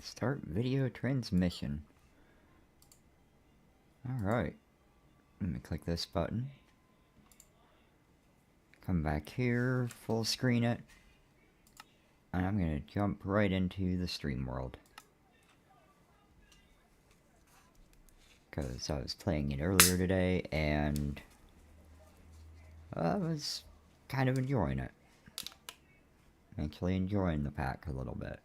Start video transmission. Alright. Let me click this button. Come back here, full screen it. And I'm gonna jump right into the stream world. Because I was playing it earlier today and I was kind of enjoying it. Actually enjoying the pack a little bit.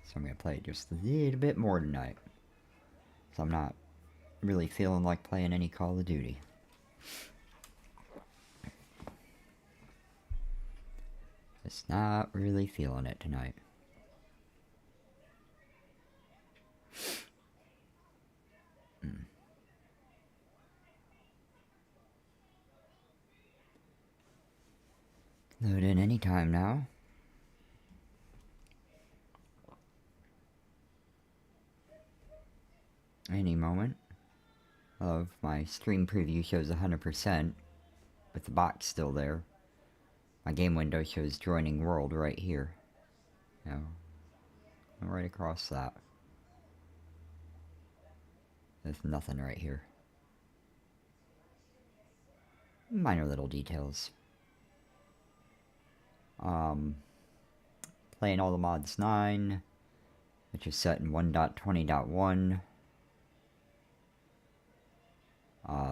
So I'm going to play it just a little bit more tonight. So I'm not really feeling like playing any Call of Duty. Just not really feeling it tonight. Load in anytime now. Any moment. Of my stream preview shows 100% with the box still there. My game window shows joining world right here. You know, right across that. There's nothing right here. Minor little details. Playing all the mods 9, which is set in 1.20.1.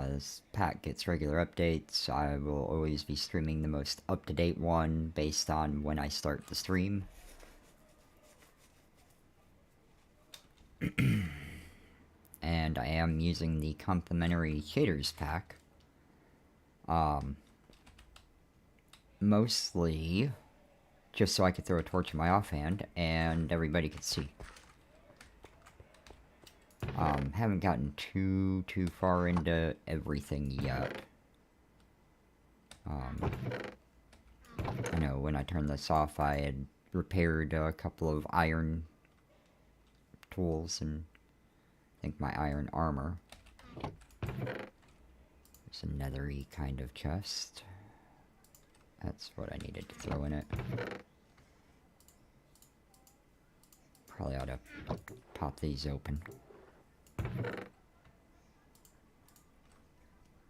This pack gets regular updates. I will always be streaming the most up-to-date one based on when I start the stream. And I am using the complimentary shaders pack. Mostly just so I could throw a torch in my offhand and everybody could see. Haven't gotten too far into everything yet. I know when I turned this off I had repaired a couple of iron tools and I think my iron armor. There's a nethery kind of chest. That's what I needed to throw in it. Probably ought to pop these open.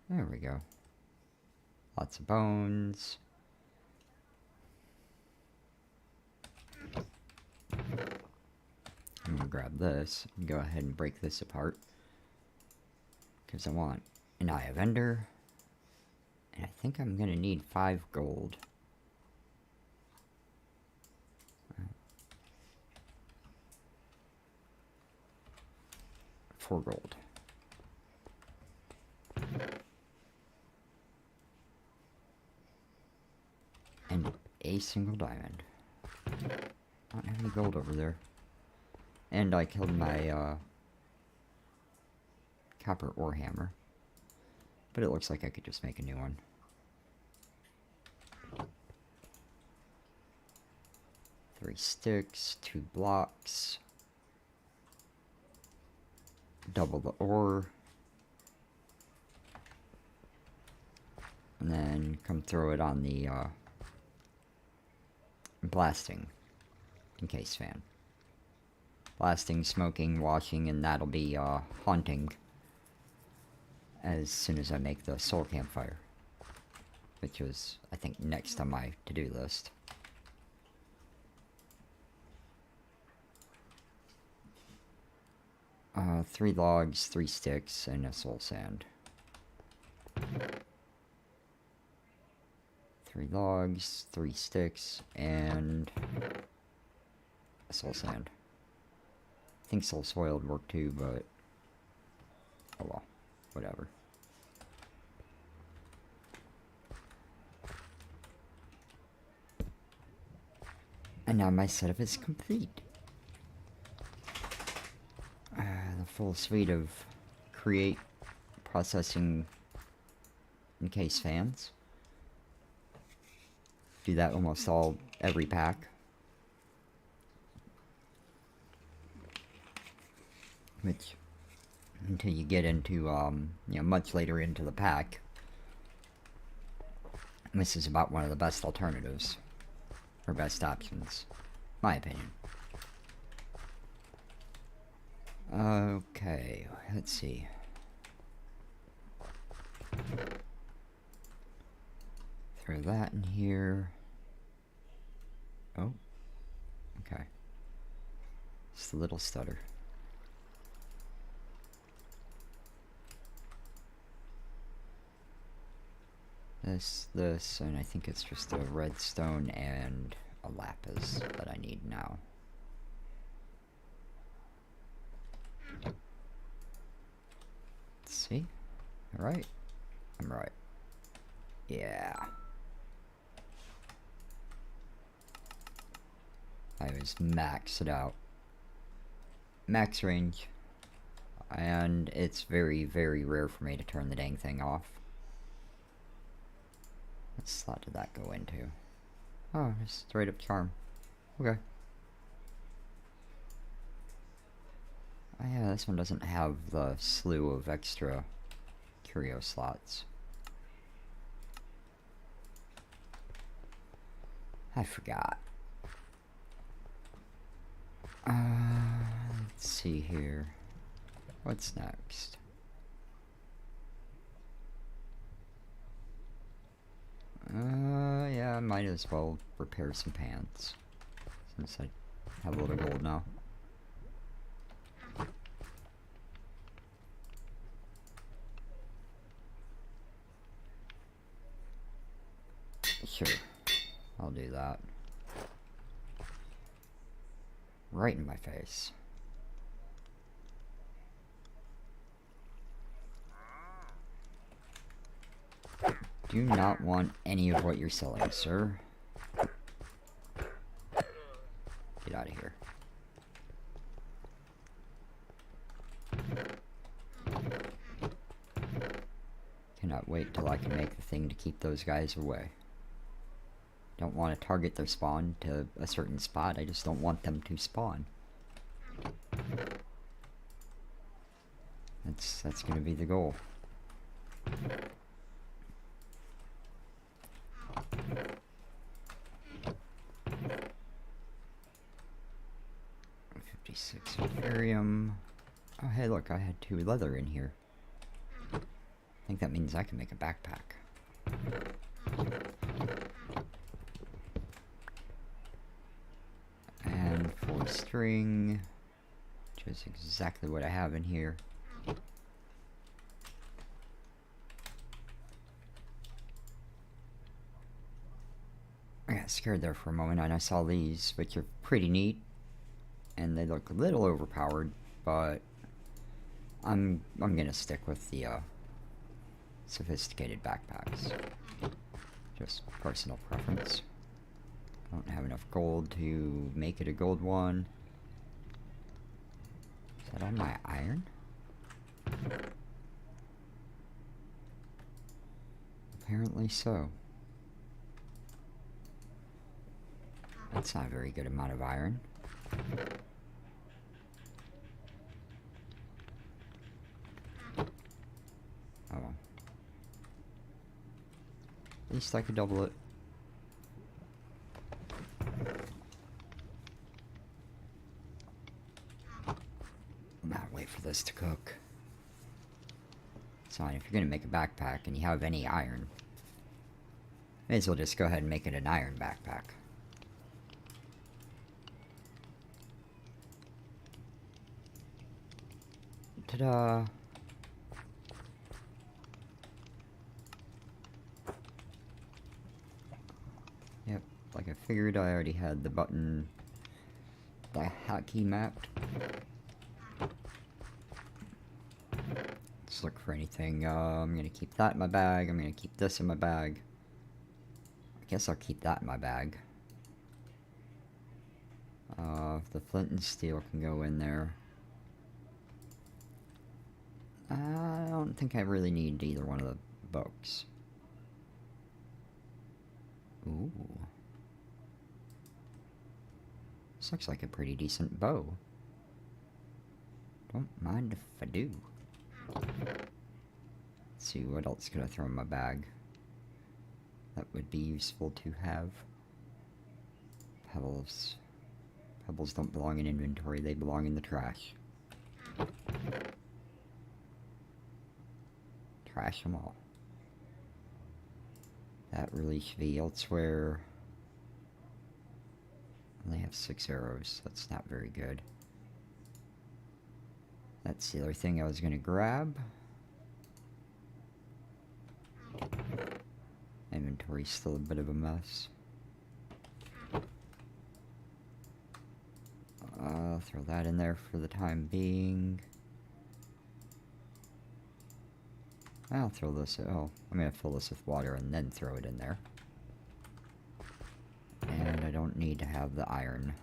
There we go. Lots of bones. I'm gonna grab this and go ahead and break this apart. Because I want an Eye of Ender. And I think I'm gonna need 5 gold. 4 gold. And a single diamond. I don't have any gold over there. And I killed my copper ore hammer. But it looks like I could just make a new one. Three sticks, 2 blocks. Double the ore. And then come throw it on the blasting encase fan. Blasting, smoking, washing, and that'll be haunting as soon as I make the soul campfire, which was, I think, next on my to-do list. Three logs, 3 sticks, and a soul sand. 3 logs, 3 sticks, and a soul sand. I think soul soil would work too, but oh well, whatever. And now my setup is complete. The full suite of create, processing, encase fans. Do that almost every pack. Which, until you get into, you know, much later into the pack, This is about one of the best alternatives. Or best options. My opinion. Okay, let's see. Throw that in here. Oh. Okay. Just a little stutter. This, and I think it's just a redstone and a lapis that I need now. Let's see. Alright. I'm right. Yeah. I was maxed out. Max range. And it's very, very rare for me to turn the dang thing off. What slot did that go into? Oh, just straight up charm. Okay. Oh yeah, this one doesn't have the slew of extra curio slots. I forgot. Let's see here. What's next? Yeah, I might as well repair some pants. Since I have a little gold now. Sure. I'll do that. Right in my face. Do not want any of what you're selling, sir. Get out of here. Cannot wait till I can make the thing to keep those guys away. Don't want to target their spawn to a certain spot, I just don't want them to spawn. That's gonna be the goal. $56 Ethereum. Oh hey look, I had 2 leather in here. I think that means I can make a backpack. And 4 string, which is exactly what I have in here. I got scared there for a moment and I saw these, which are pretty neat. And they look a little overpowered, but I'm gonna stick with the sophisticated backpacks. Just personal preference. I don't have enough gold to make it a gold one. Is that all my iron? Apparently so. That's not a very good amount of iron. Oh well. At least I could double it. Now wait for this to cook. It's fine, if you're gonna make a backpack and you have any iron, may as well just go ahead and make it an iron backpack. Ta-da! Yep, like I figured, I already had the button, the hotkey mapped. Let's look for anything. I'm gonna keep that in my bag. I'm gonna keep this in my bag. I guess I'll keep that in my bag. The flint and steel can go in there. I don't think I really need either one of the books. Ooh. This looks like a pretty decent bow. Don't mind if I do. Let's see, what else could I throw in my bag? that would be useful to have. Pebbles. Pebbles don't belong in inventory, they belong in the trash. Trash them all. That really should be elsewhere. Only have 6 arrows, that's not very good. That's the other thing I was gonna grab. Inventory's still a bit of a mess. Throw that in there for the time being. I'll throw this, oh, I'm gonna fill this with water and then throw it in there. And I don't need to have the iron.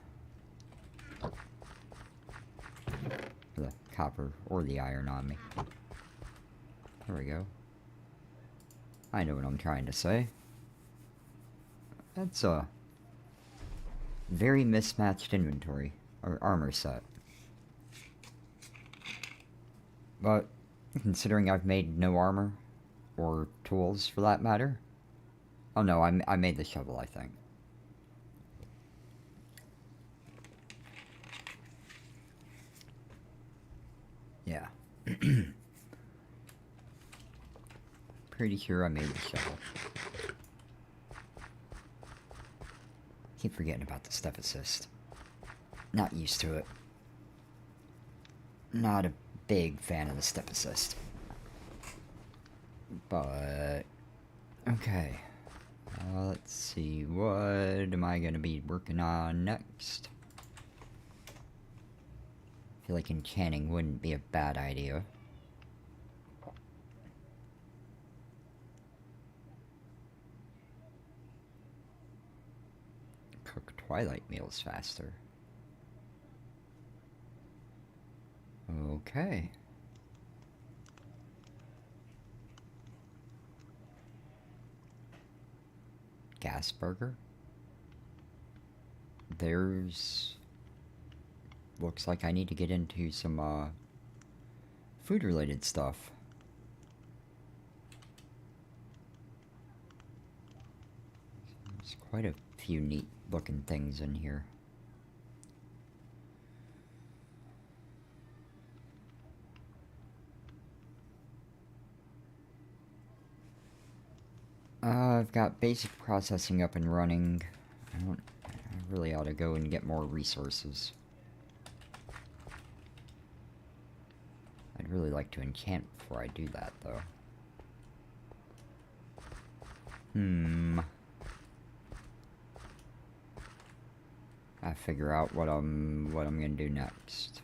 The copper or the iron on me. There we go. I know what I'm trying to say. That's a very mismatched inventory, or armor set. But, considering I've made no armor, or tools for that matter. Oh no, I made the shovel, I think. Yeah. Pretty sure I made the shovel. Keep forgetting about the step assist. Not used to it. Not a big fan of the step assist. But okay. Let's see, what am I gonna be working on next? I feel like enchanting wouldn't be a bad idea. Cook twilight meals faster. Okay. Gas burger. There's... Looks like I need to get into some, food-related stuff. There's quite a few neat-looking things in here. I've got basic processing up and running. I really ought to go and get more resources. I'd really like to enchant before I do that, though. I figure out what I'm gonna do next.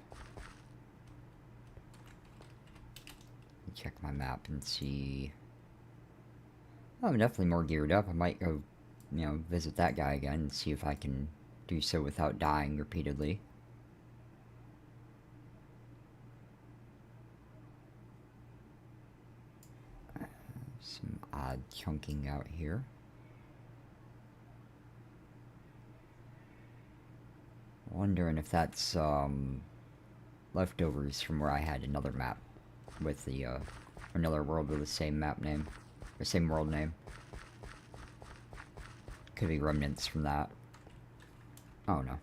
Check my map and see. Oh, I'm definitely more geared up. I might go, you know, visit that guy again and see if I can do so without dying repeatedly. Some odd chunking out here. Wondering if that's leftovers from where I had another map with the another world with the same map name, or same world name. Could be remnants from that. Oh no.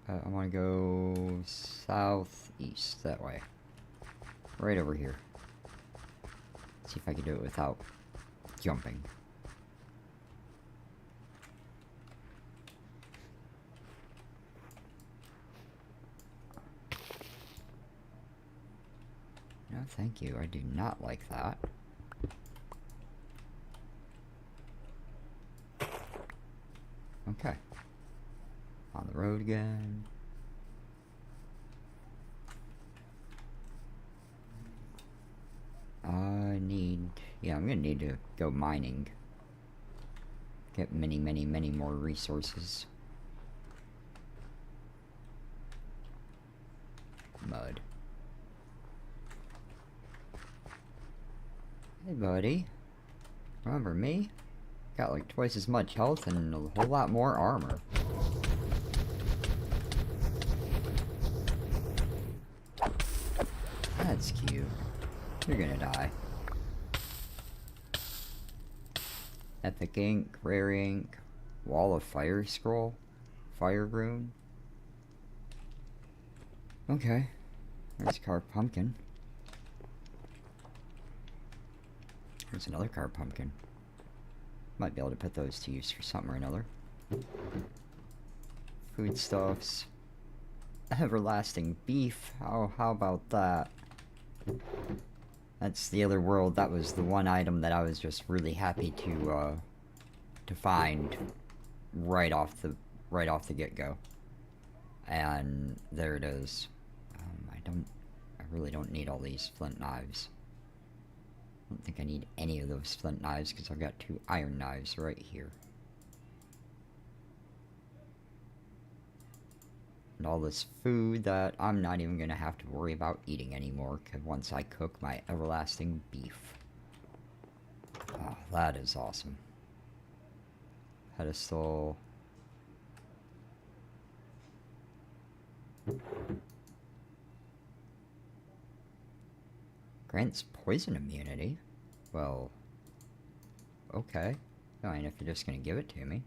I want to go southeast that way, right over here. See if I can do it without jumping. No, thank you. I do not like that. Okay. On the road again. Yeah, I'm gonna need to go mining. Get many more resources. Mud. Hey, buddy. Remember me? Got like twice as much health and a whole lot more armor. That's cute. You're gonna die. Epic ink, rare ink, wall of fire scroll, fire rune. Okay, there's carved pumpkin. There's another carved pumpkin. Might be able to put those to use for something or another. Foodstuffs. Everlasting beef. Oh, how about that? That's the other world. That was the one item that I was just really happy to find right off the get-go. And there it is. I really don't need all these flint knives. I don't think I need any of those flint knives because I've got 2 iron knives right here. And all this food that I'm not even going to have to worry about eating anymore once I cook my everlasting beef. Oh, that is awesome. Pedestal. Grants poison immunity? Well, okay. Fine, if you're just gonna give it to me.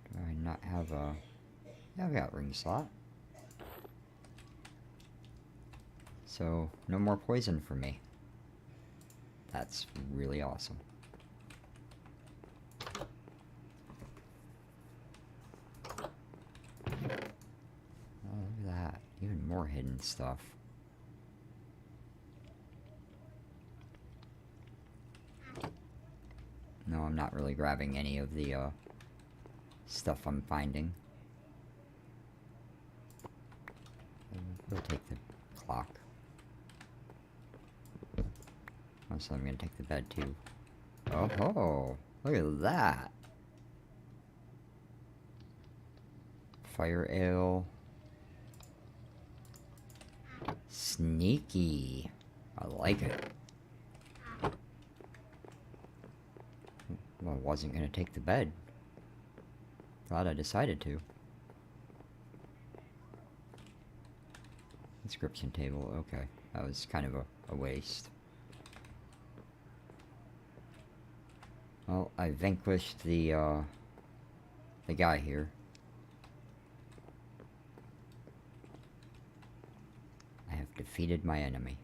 Do I not have a... Yeah, I've got ring slot. So, no more poison for me. That's really awesome. Oh, look at that. Even more hidden stuff. No, I'm not really grabbing any of the stuff I'm finding. We'll take the clock. Also, I'm gonna take the bed too. Oh ho! Look at that! Fire ale. Sneaky. I like it. Well, I wasn't gonna take the bed. Glad I decided to. Inscription table, okay. That was kind of a waste. Well, I vanquished the guy here. I have defeated my enemy.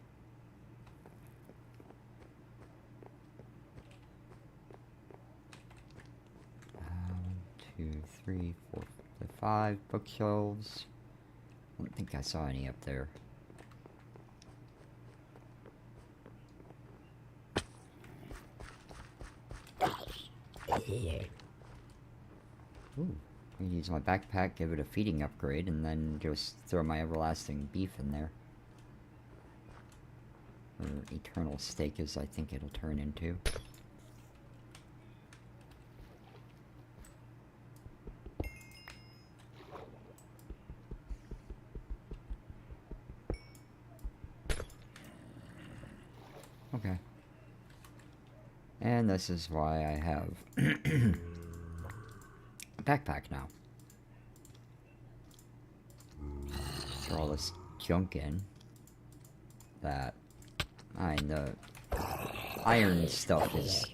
2, 3, 4, 5 bookshelves. I don't think I saw any up there. Ooh, I can use my backpack, give it a feeding upgrade, and then just throw my everlasting beef in there. Or eternal steak, as I think it'll turn into. Okay. And this is why I have a backpack now. Throw all this junk in. That... the iron stuff is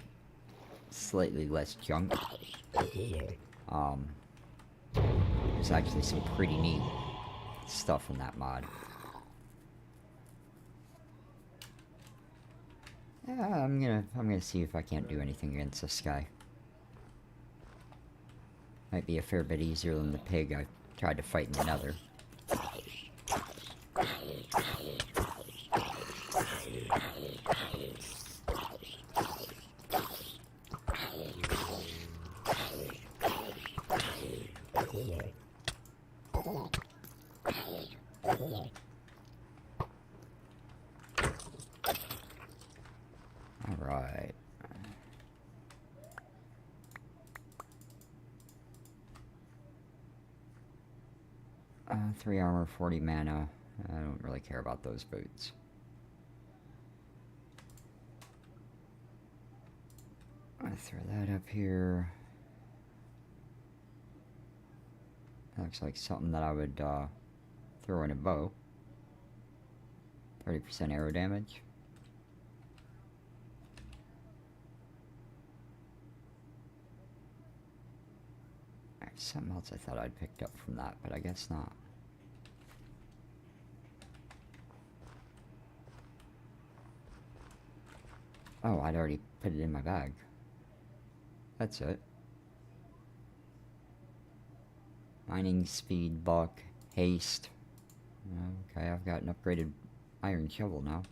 slightly less junk. There's actually some pretty neat stuff in that mod. Yeah, I'm gonna see if I can't do anything against this guy. Might be a fair bit easier than the pig I tried to fight in the Nether. Alright. 3 armor, 40 mana. I don't really care about those boots. I throw that up here. That looks like something that I would throw in a bow. 30% arrow damage. Something else I thought I'd picked up from that, but I guess not. Oh, I'd already put it in my bag. That's it. Mining speed, buck, haste. Okay, I've got an upgraded iron shovel now.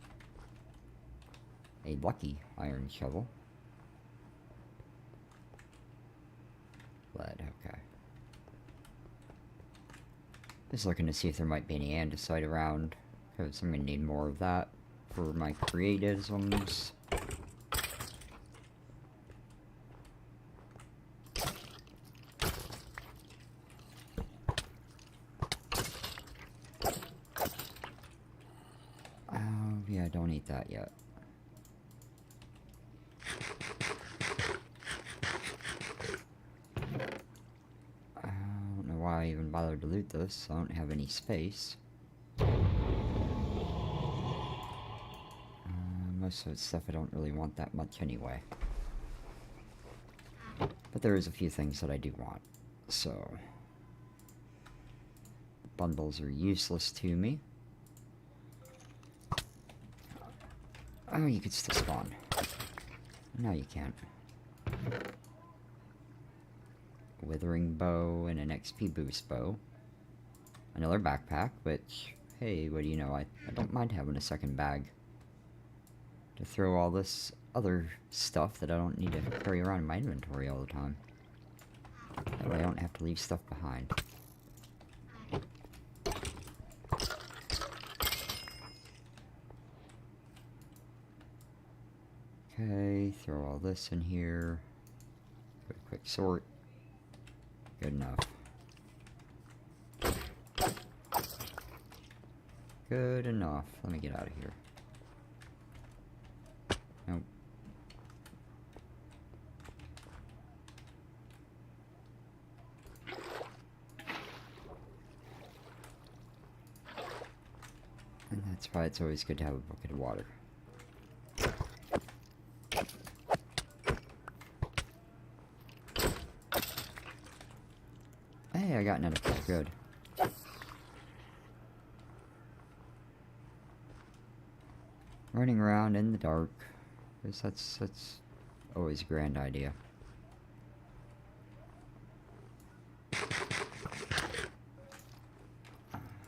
A lucky iron shovel. Lead, okay. Just looking to see if there might be any andesite around, because I'm going to need more of that for my creatisms. Oh, yeah, don't eat that yet. I even bothered to loot this. I don't have any space. Most of it's stuff I don't really want that much anyway. But there is a few things that I do want. So, bundles are useless to me. Oh, you could still spawn. No, you can't. Withering bow and an XP boost bow. Another backpack, which, hey, what do you know, I don't mind having a second bag to throw all this other stuff that I don't need to carry around in my inventory all the time. That way I don't have to leave stuff behind. Okay, throw all this in here. Go to quick sort. Good enough. Good enough. Let me get out of here. Nope. And that's why it's always good to have a bucket of water. Hey, I got another fish. Good. Running around in the dark, because that's always a grand idea.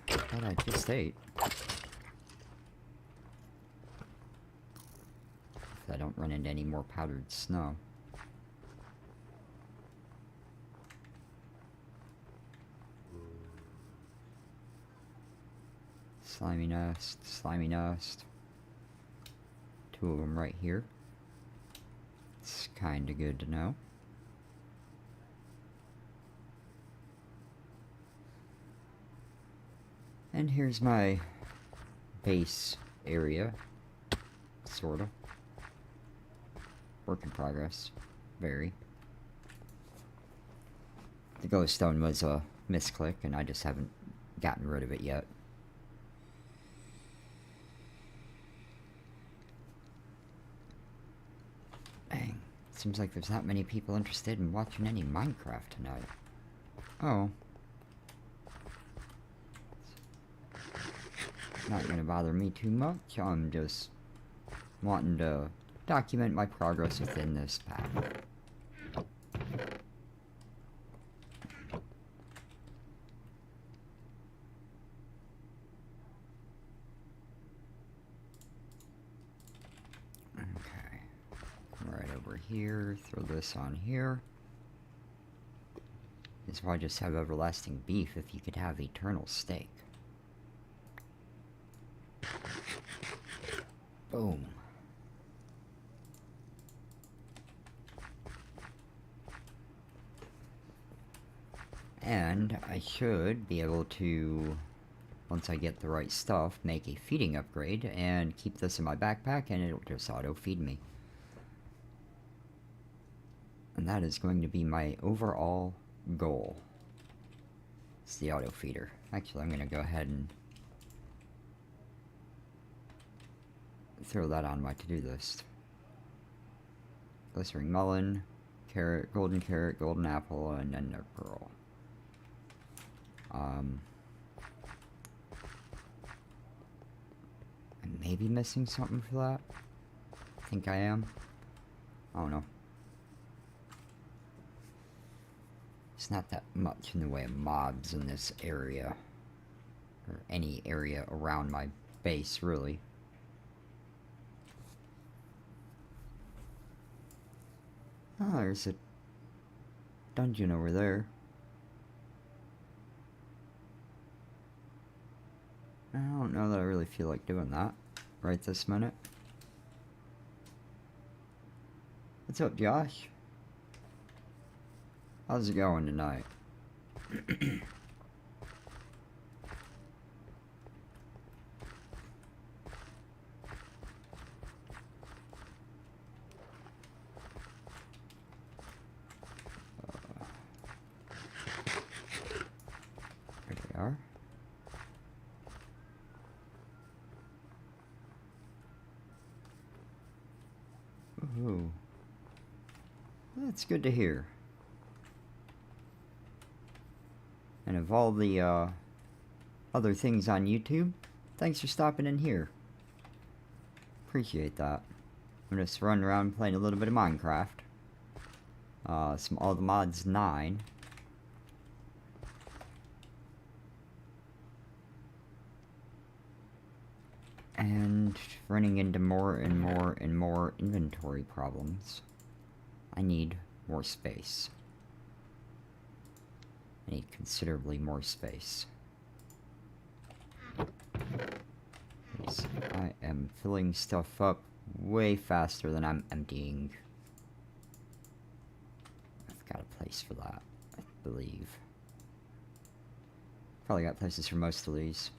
But I just ate. If I don't run into any more powdered snow. Slimy nest, slimy nest. Two of them right here. It's kinda good to know. And here's my base area. Sorta. Work in progress. Very. The glowstone was a misclick and I just haven't gotten rid of it yet. Dang. Seems like there's not many people interested in watching any Minecraft tonight. Oh. Not gonna bother me too much. I'm just wanting to document my progress within this path. Okay. Right over here. Throw this on here. This is why I just have everlasting beef if you could have eternal steak. Boom. And I should be able to, once I get the right stuff, make a feeding upgrade and keep this in my backpack and it'll just auto-feed me. And that is going to be my overall goal. It's the auto-feeder. Actually, I'm going to go ahead and throw that on my to-do list. Glistering melon, carrot, golden apple, and ender pearl. I may be missing something for that. I think I am. I don't know. It's not that much in the way of mobs in this area. Or any area around my base, really. Oh, there's a dungeon over there. I don't know that I really feel like doing that right this minute. What's up, Josh? How's it going tonight? There we are. Ooh. That's good to hear. And of all the other things on YouTube, thanks for stopping in here. Appreciate that. I'm just running around playing a little bit of Minecraft. Some All the Mods 9. And running into more and more and more inventory problems. I need more space. I need considerably more space. I am filling stuff up way faster than I'm emptying. I've got a place for that, I believe. Probably got places for most of these.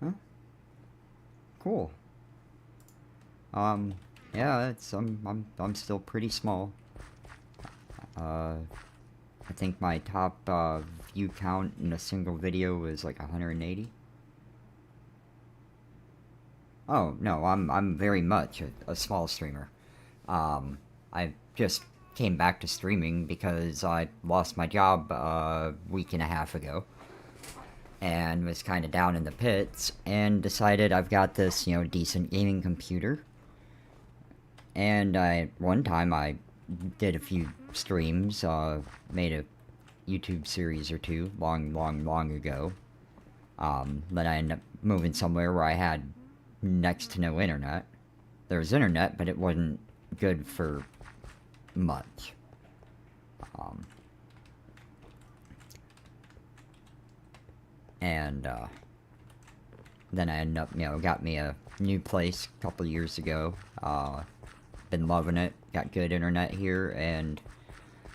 Huh? Cool. Yeah, it's I'm still pretty small. I think my top view count in a single video was like 180. Oh no, I'm very much a small streamer. I just came back to streaming because I lost my job a week and a half ago, and was kind of down in the pits, and decided I've got this, you know, decent gaming computer. And one time I did a few streams, made a YouTube series or two long ago. Then I ended up moving somewhere where I had next to no internet. There was internet, but it wasn't good for much. And then I ended up, you know, got me a new place a couple years ago. Been loving it, got good internet here, and,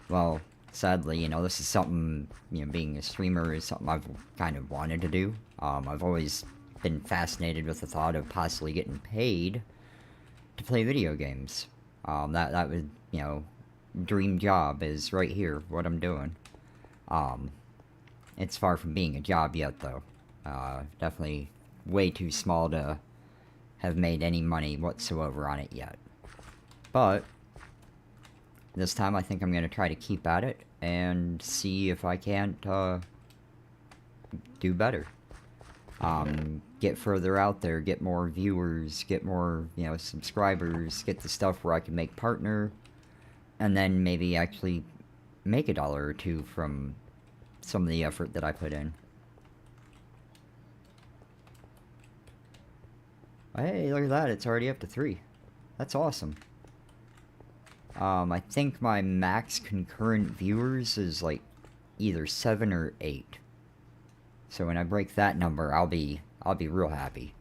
well, sadly, you know, this is something, you know, being a streamer is something I've kind of wanted to do. I've always been fascinated with the thought of possibly getting paid to play video games. That would, you know, dream job is right here, what I'm doing. It's far from being a job yet, though. Definitely way too small to have made any money whatsoever on it yet. But this time I think I'm going to try to keep at it and see if I can't do better. Get further out there, get more viewers, get more, you know, subscribers, get the stuff where I can make partner, and then maybe actually make $1 or $2 from some of the effort that I put in. Hey, look at that, it's already up to 3. That's awesome. I think my max concurrent viewers is like either 7 or 8. So when I break that number, I'll be real happy.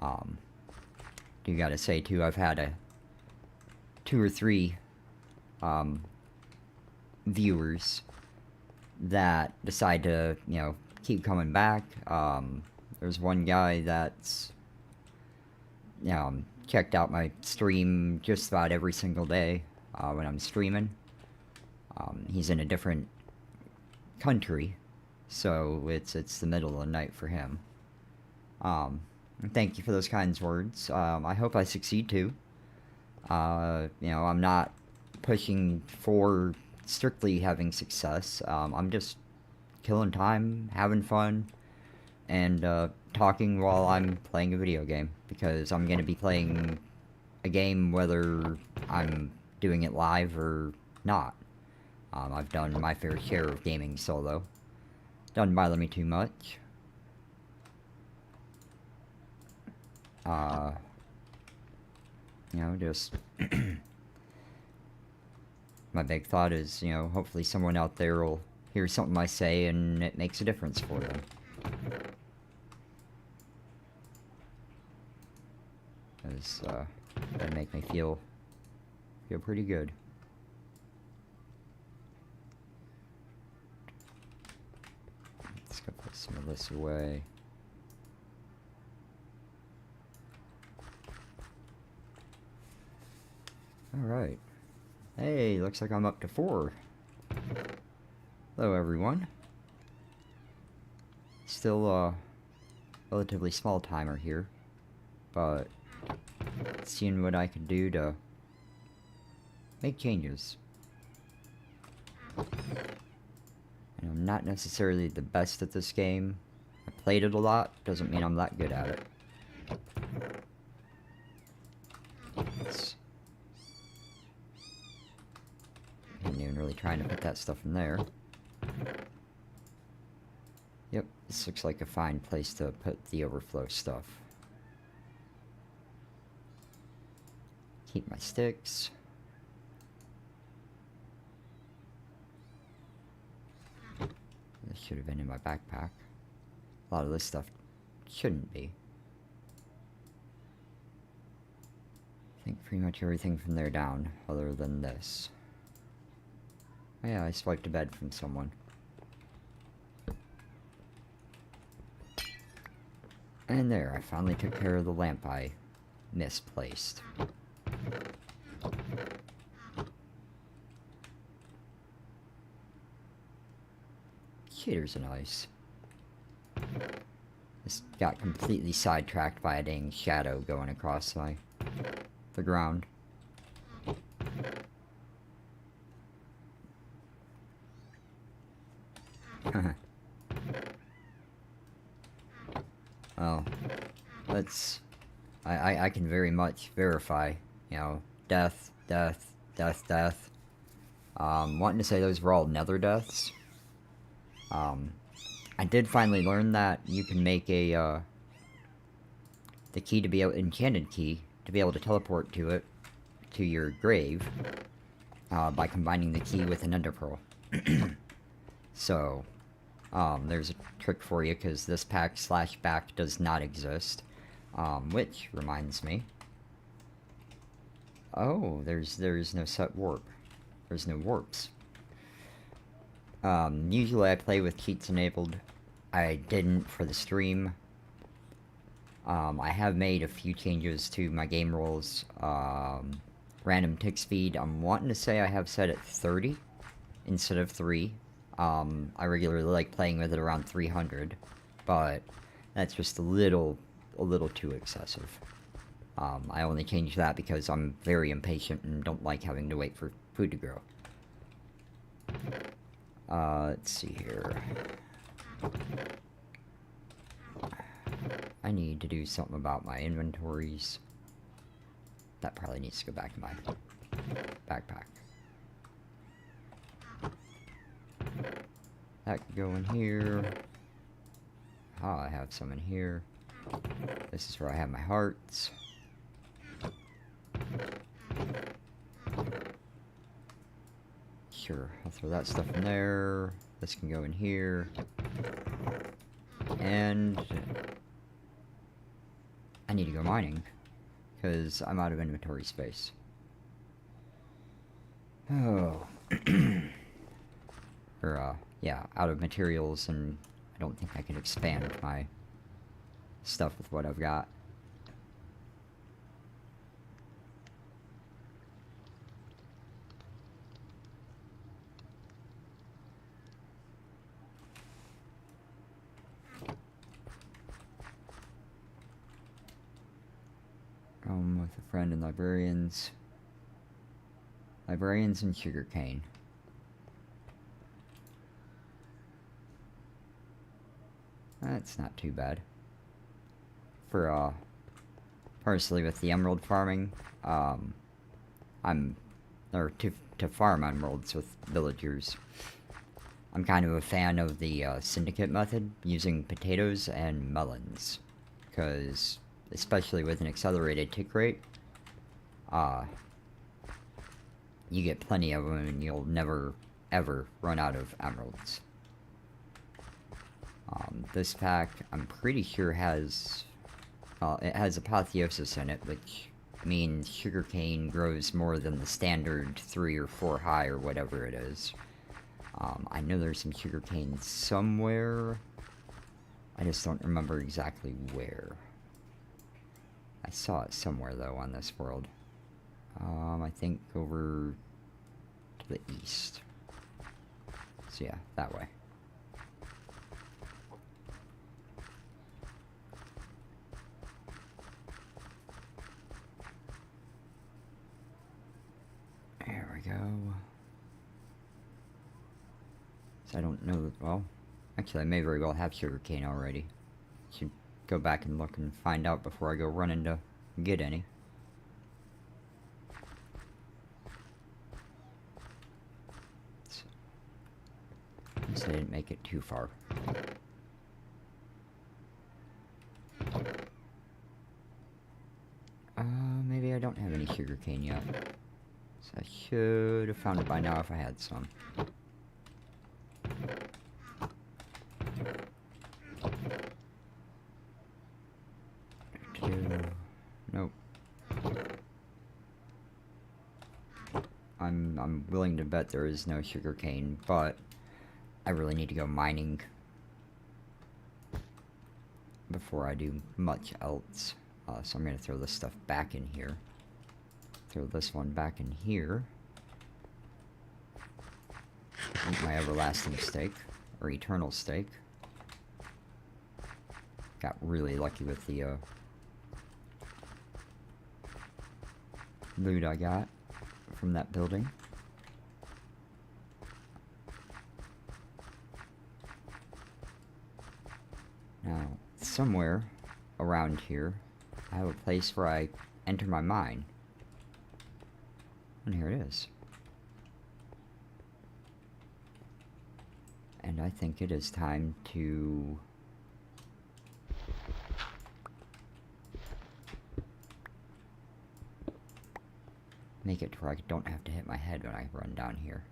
You gotta say too, I've had 2 or 3 viewers that decide to, you know, keep coming back. There's one guy that's, you know, checked out my stream just about every single day when I'm streaming. He's in a different country, so it's the middle of the night for him. Thank you for those kind words. I hope I succeed too. You know, I'm not pushing for strictly having success. I'm just killing time, having fun, and talking while I'm playing a video game, because I'm going to be playing a game whether I'm doing it live or not. I've done my fair share of gaming solo. Doesn't bother me too much. You know, just my big thought is, you know, hopefully someone out there will hear something I say and it makes a difference for them. Because that'd make me feel pretty good. Let's go put some of this away. Alright. Hey, looks like I'm up to 4. Hello, everyone. Still a relatively small timer here, but seeing what I can do to make changes. And I'm not necessarily the best at this game. I played it a lot, doesn't mean I'm that good at it. I wasn't even really trying to put that stuff in there. Yep, this looks like a fine place to put the overflow stuff. Keep my sticks. This should have been in my backpack. A lot of this stuff shouldn't be. I think pretty much everything from there down, other than this. Oh yeah, I swiped a bed from someone. And there, I finally took care of the lamp I misplaced. Cheaters and ice. Just got completely sidetracked by a dang shadow going across the ground. Oh, let's... I can very much verify, you know, death, death, death, death. Wanting to say those were all nether deaths. I did finally learn that you can make a, the key to be able, enchanted key, to be able to teleport to it, to your grave, by combining the key with an ender pearl. So, there's a trick for you, because this pack / back does not exist. Which reminds me. Oh, there's no set warp. There's no warps. Usually I play with cheats enabled. I didn't for the stream. I have made a few changes to my game rules. Random tick speed, I'm wanting to say I have set at 30 instead of 3. I regularly like playing with it around 300, but that's just a little too excessive. I only changed that because I'm very impatient and don't like having to wait for food to grow. Let's see here. I need to do something about my inventories. That probably needs to go back in my backpack. That could go in here. Ah, I have some in here. This is where I have my hearts. Sure, I'll throw that stuff in there. This can go in here. And I need to go mining, because I'm out of inventory space. Oh. Or, yeah, out of materials, and I don't think I can expand my stuff with what I've got. With a friend and librarians. Librarians and sugarcane. That's not too bad. For, personally with the emerald farming, to farm emeralds with villagers, I'm kind of a fan of the syndicate method, using potatoes and melons. Because, especially with an accelerated tick rate, you get plenty of them and you'll never, ever run out of emeralds. This pack, I'm pretty sure has, it has apotheosis in it, which means sugarcane grows more than the standard 3 or 4 high or whatever it is. I know there's some sugarcane somewhere. I just don't remember exactly where. I saw it somewhere though on this world. I think over to the east. So yeah, that way. There we go. So I don't know, well, actually I may very well have sugarcane already. Should go back and look and find out before I go running to get any. So, at least I didn't make it too far. Maybe I don't have any sugarcane yet. So I should have found it by now if I had some. Nope. I'm willing to bet there is no sugarcane, but I really need to go mining before I do much else. So I'm going to throw this stuff back in here. Throw this one back in here. Eat my everlasting steak, or eternal steak. Got really lucky with the loot I got from that building. Now, somewhere around here, I have a place where I enter my mine. And here it is. And I think it is time to make it to where I don't have to hit my head when I run down here.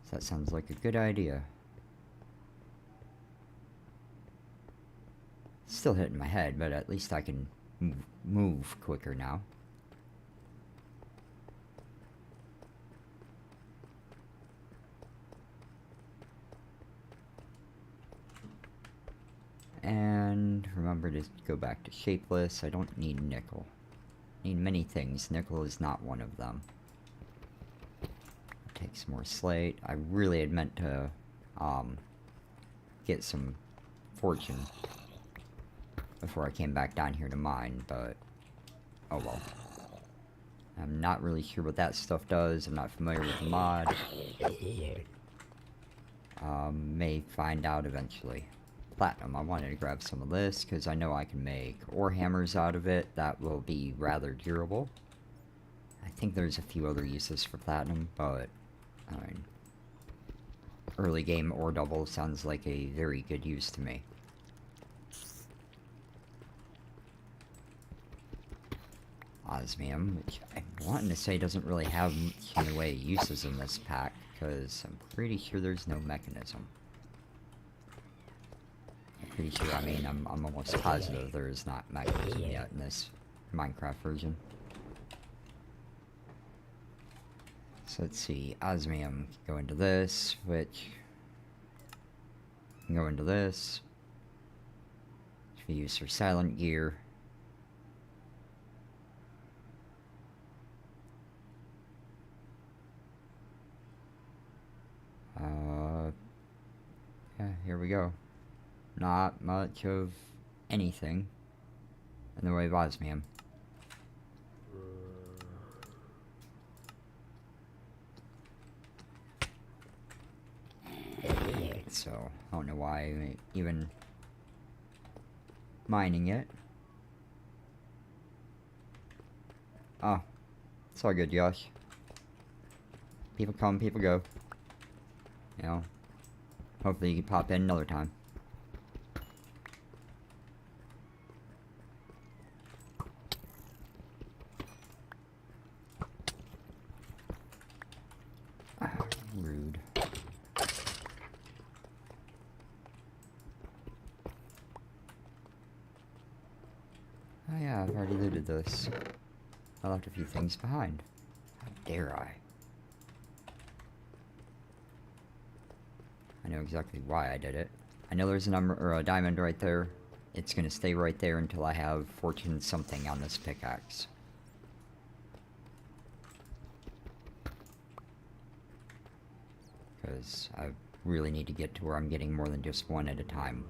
So that sounds like a good idea. Still hitting my head, but at least I can move quicker now. And remember to go back to shapeless. I don't need nickel. I need many things. Nickel is not one of them. Take some more slate. I really had meant to get some fortune before I came back down here to mine, but oh well. I'm not really sure what that stuff does. I'm not familiar with the mod. May find out eventually. Platinum, I wanted to grab some of this because I know I can make ore hammers out of it. That will be rather durable. I think there's a few other uses for platinum, but I mean, early game ore double sounds like a very good use to me. Osmium, which I'm wanting to say doesn't really have much in the way of uses in this pack, because I'm pretty sure there's no mechanism. I'm pretty sure, I mean, I'm almost positive there is not mechanism yet in this Minecraft version. So let's see, osmium can go into this, which can go into this, which we use for silent gear. Yeah, here we go. Not much of anything in the way of osmium. so I don't know why I'm even mining it. Oh, it's all good, Josh. People come, people go. You know, hopefully you can pop in another time. Rude. Oh yeah, I've already looted this. I left a few things behind. How dare I? I know exactly why I did it. I know there's a diamond right there. It's gonna stay right there until I have fortune something on this pickaxe. Because I really need to get to where I'm getting more than just one at a time.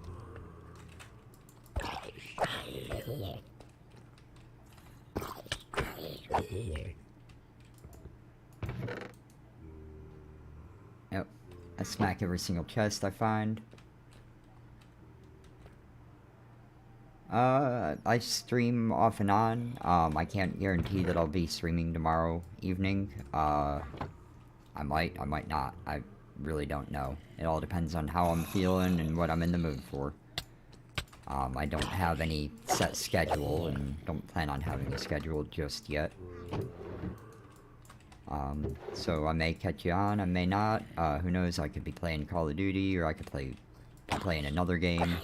Yep. I smack every single chest I find. I stream off and on. I can't guarantee that I'll be streaming tomorrow evening. I might not. I really don't know. It all depends on how I'm feeling and what I'm in the mood for. I don't have any set schedule and don't plan on having a schedule just yet. So I may catch you on, I may not. Who knows, I could be playing Call of Duty, or I could be playing another game.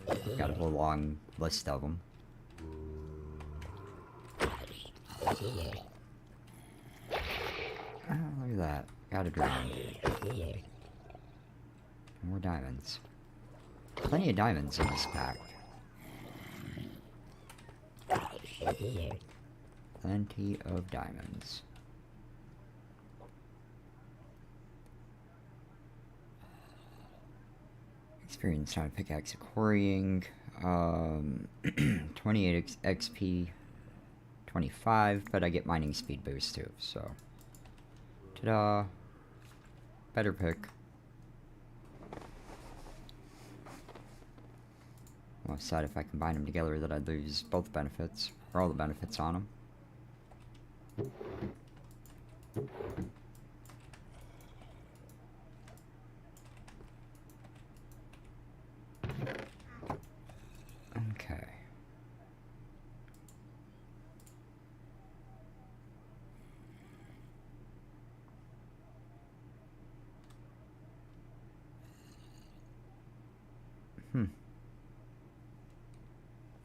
I've got a whole long list of them. Oh, look at that. Got a diamond. More diamonds. Plenty of diamonds in this pack. Plenty of diamonds. Experience on a pickaxe quarrying. 28 XP. 25, but I get mining speed boost too, so. Ta-da. Better pick. I'll decide if I combine them together that I'd lose both benefits, or all the benefits on them. Okay.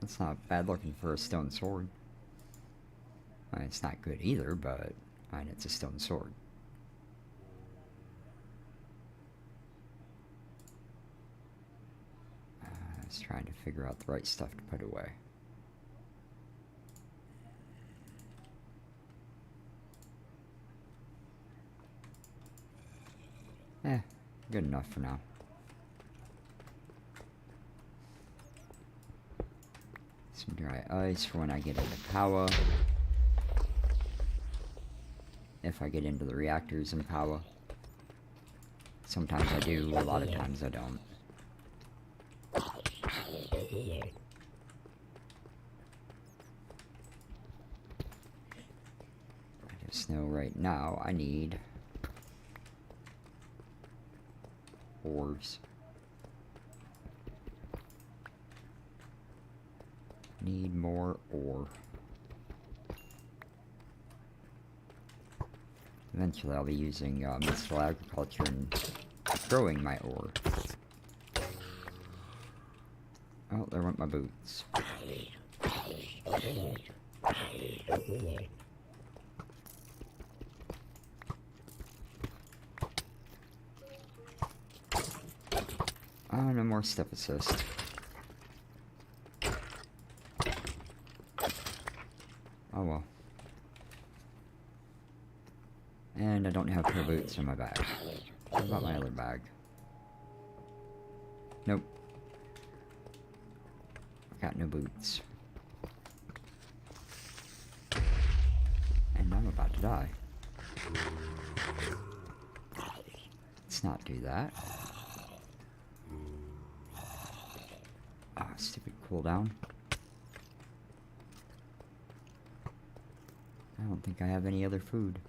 That's not bad looking for a stone sword. I mean, it's not good either, but I mean, it's a stone sword. I was trying to figure out the right stuff to put away. Good enough for now. Some dry ice for when I get into power. If I get into the reactors in power. Sometimes I do, a lot of times I don't. I just know right now I need ores. Need more ore. Eventually I'll be using mystical agriculture and growing my ore. Oh, there went my boots. Oh, no more step assist. Oh well. And I don't have pair of boots in my bag. What about my other bag? Nope. Got no boots. And I'm about to die. Let's not do that. Ah, stupid cooldown. I don't think I have any other food.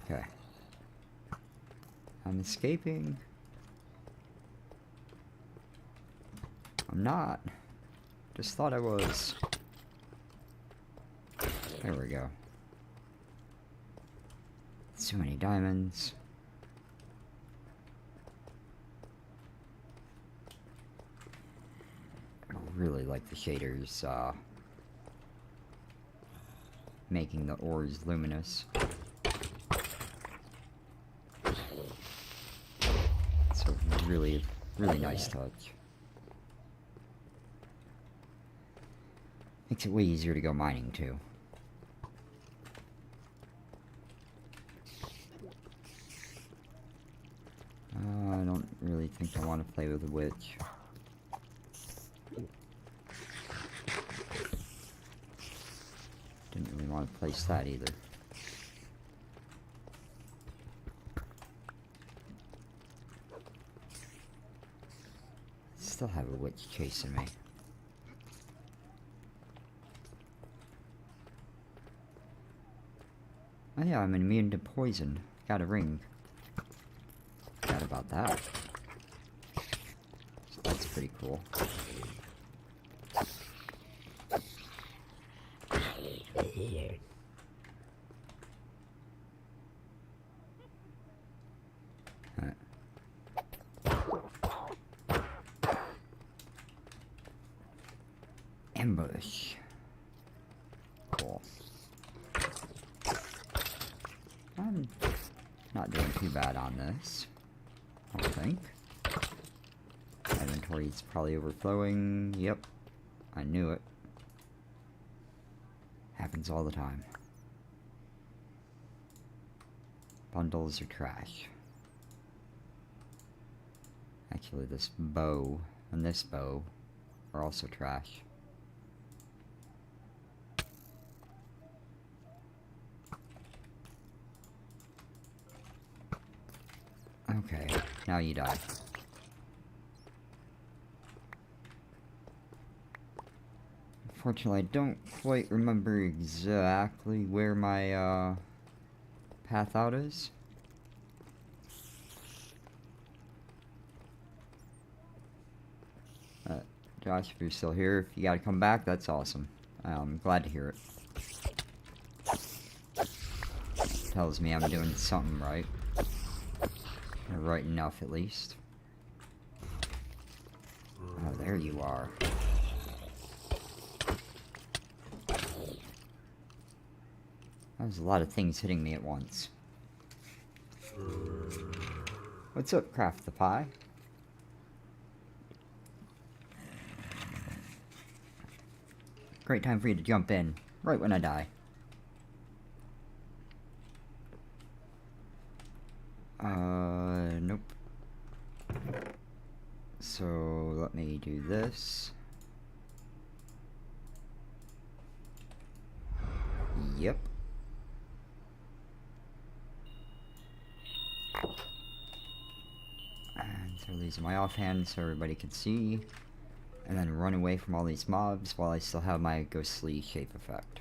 Okay. I'm escaping. I'm not. Just thought I was. There we go. Too many diamonds. I really like the shaders, making the ores luminous. It's a really, really nice touch. Makes it way easier to go mining, too. I don't really think I want to play with a witch. Didn't really want to place that either. Still have a witch chasing me. Oh yeah, I'm immune to poison. Got a ring. Forgot about that. So that's pretty cool. Ambush. Cool. I'm not doing too bad on this, I don't think. Inventory's probably overflowing. Yep. I knew it. Happens all the time. Bundles are trash. Actually, this bow and this bow are also trash. Okay, now you die. Unfortunately, I don't quite remember exactly where my path out is. Josh, if you're still here, if you gotta come back, that's awesome. I'm glad to hear it. Tells me I'm doing something right. Or right enough, at least. Oh, there you are. That was a lot of things hitting me at once. What's up, Craft the Pie? Great time for you to jump in, right when I die. Nope. So, let me do this. Yep. And throw these in my offhand so everybody can see. And then run away from all these mobs while I still have my ghostly shape effect.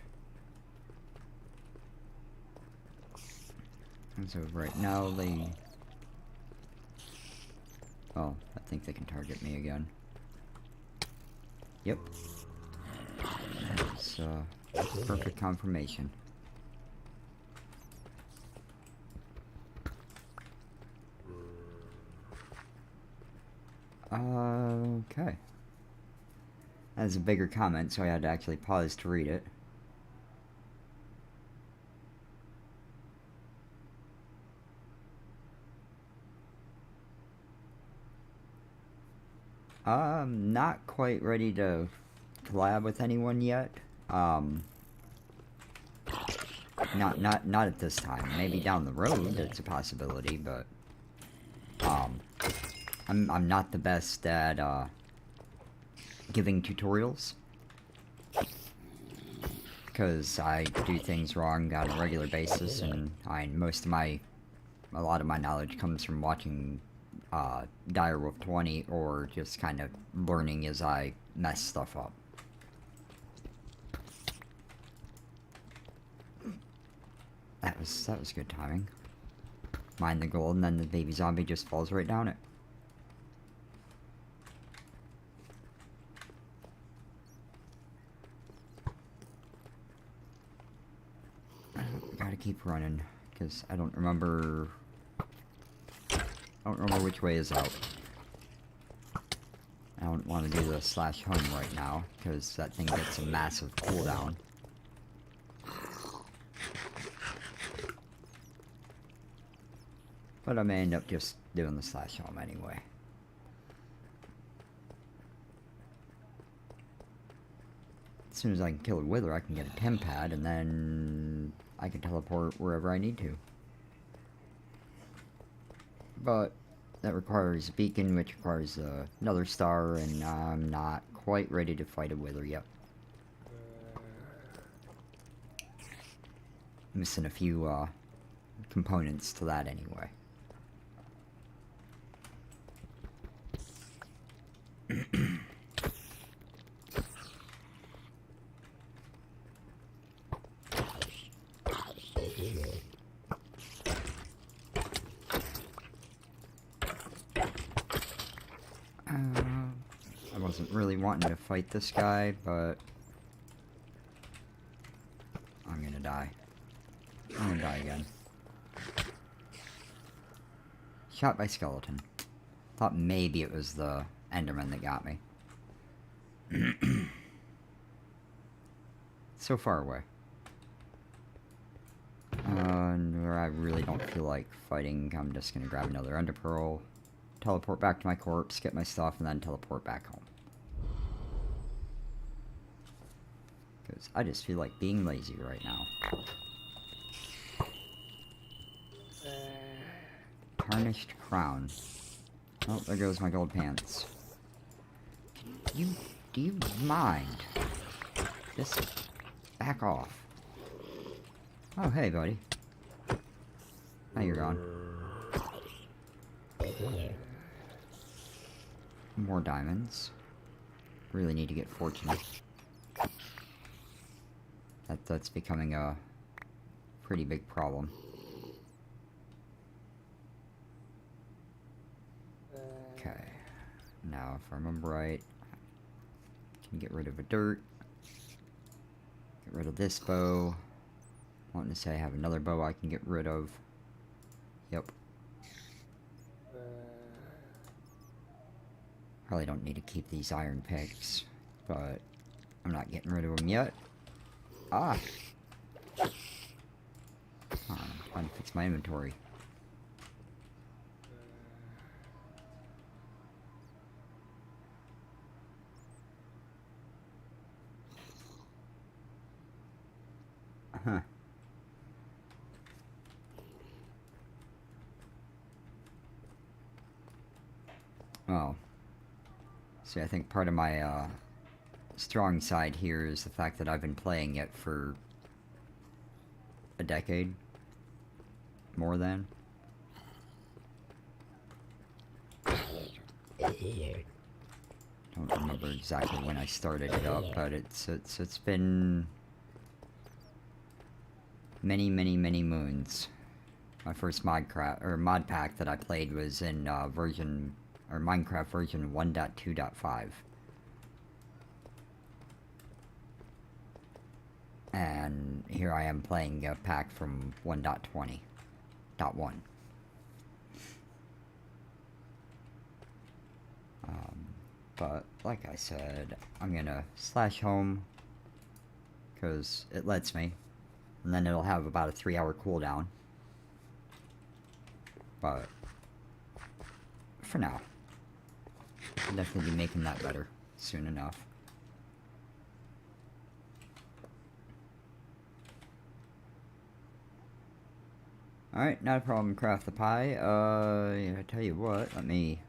And so right now they... Oh, I think they can target me again. Yep. That's perfect confirmation. Okay. That's a bigger comment, so I had to actually pause to read it. Not quite ready to collab with anyone yet. Not at this time. Maybe down the road, it's a possibility, but I'm not the best at giving tutorials, because I do things wrong on a regular basis, and most of my a lot of my knowledge comes from watching Direwolf 20 or just kind of learning as I mess stuff up. That was good timing. Mine the gold, and then the baby zombie just falls right down it. Gotta keep running, because I don't remember which way is out. I don't want to do the slash home right now, because that thing gets a massive cooldown. But I may end up just doing the slash home anyway. As soon as I can kill a wither, I can get a temp pad, and then I can teleport wherever I need to. But that requires a beacon, which requires another star, and I'm not quite ready to fight a wither yet. Missing a few components to that anyway. I wasn't really wanting to fight this guy, but I'm gonna die. I'm gonna die again. Shot by skeleton. Thought maybe it was the Enderman that got me. So far away. I really don't feel like fighting. I'm just gonna grab another Ender Pearl, teleport back to my corpse, get my stuff, and then teleport back home. Because I just feel like being lazy right now. Tarnished crown. Oh, there goes my gold pants. Do you mind? Just back off. Oh, hey, buddy. Now you're gone. More diamonds. Really need to get fortunate. That's becoming a pretty big problem. Okay. Now, if I remember right, I can get rid of a dirt. Get rid of this bow. Wanting to say I have another bow I can get rid of. Yep. Probably don't need to keep these iron picks, but I'm not getting rid of them yet. Ah! I'm trying to fix my inventory. Huh. Oh. See, I think part of my, strong side here is the fact that I've been playing it for a decade. More than. Don't remember exactly when I started it up, but it's been many moons. My first mod pack that I played was in Minecraft version 1.2.5. And here I am playing a pack from 1.20.1. But like I said, I'm gonna slash home because it lets me, and then it'll have about a 3-hour cooldown. But for now, I'll definitely be making that better soon enough. Alright, not a problem, craft the pie. I tell you what, let me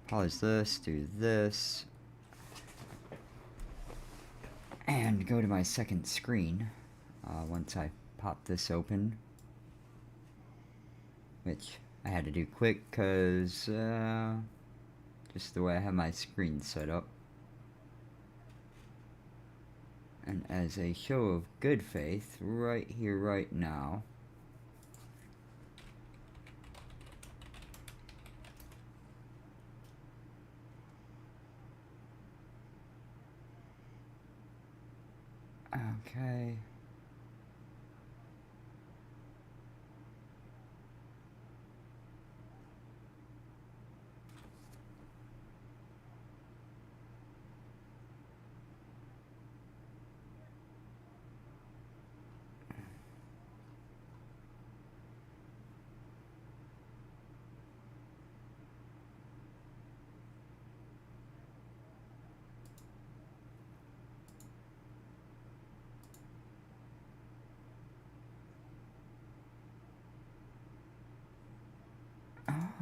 pause this, do this, and go to my second screen once I pop this open. which I had to do quick because just the way I have my screen set up. And as a show of good faith, right here, right now, okay.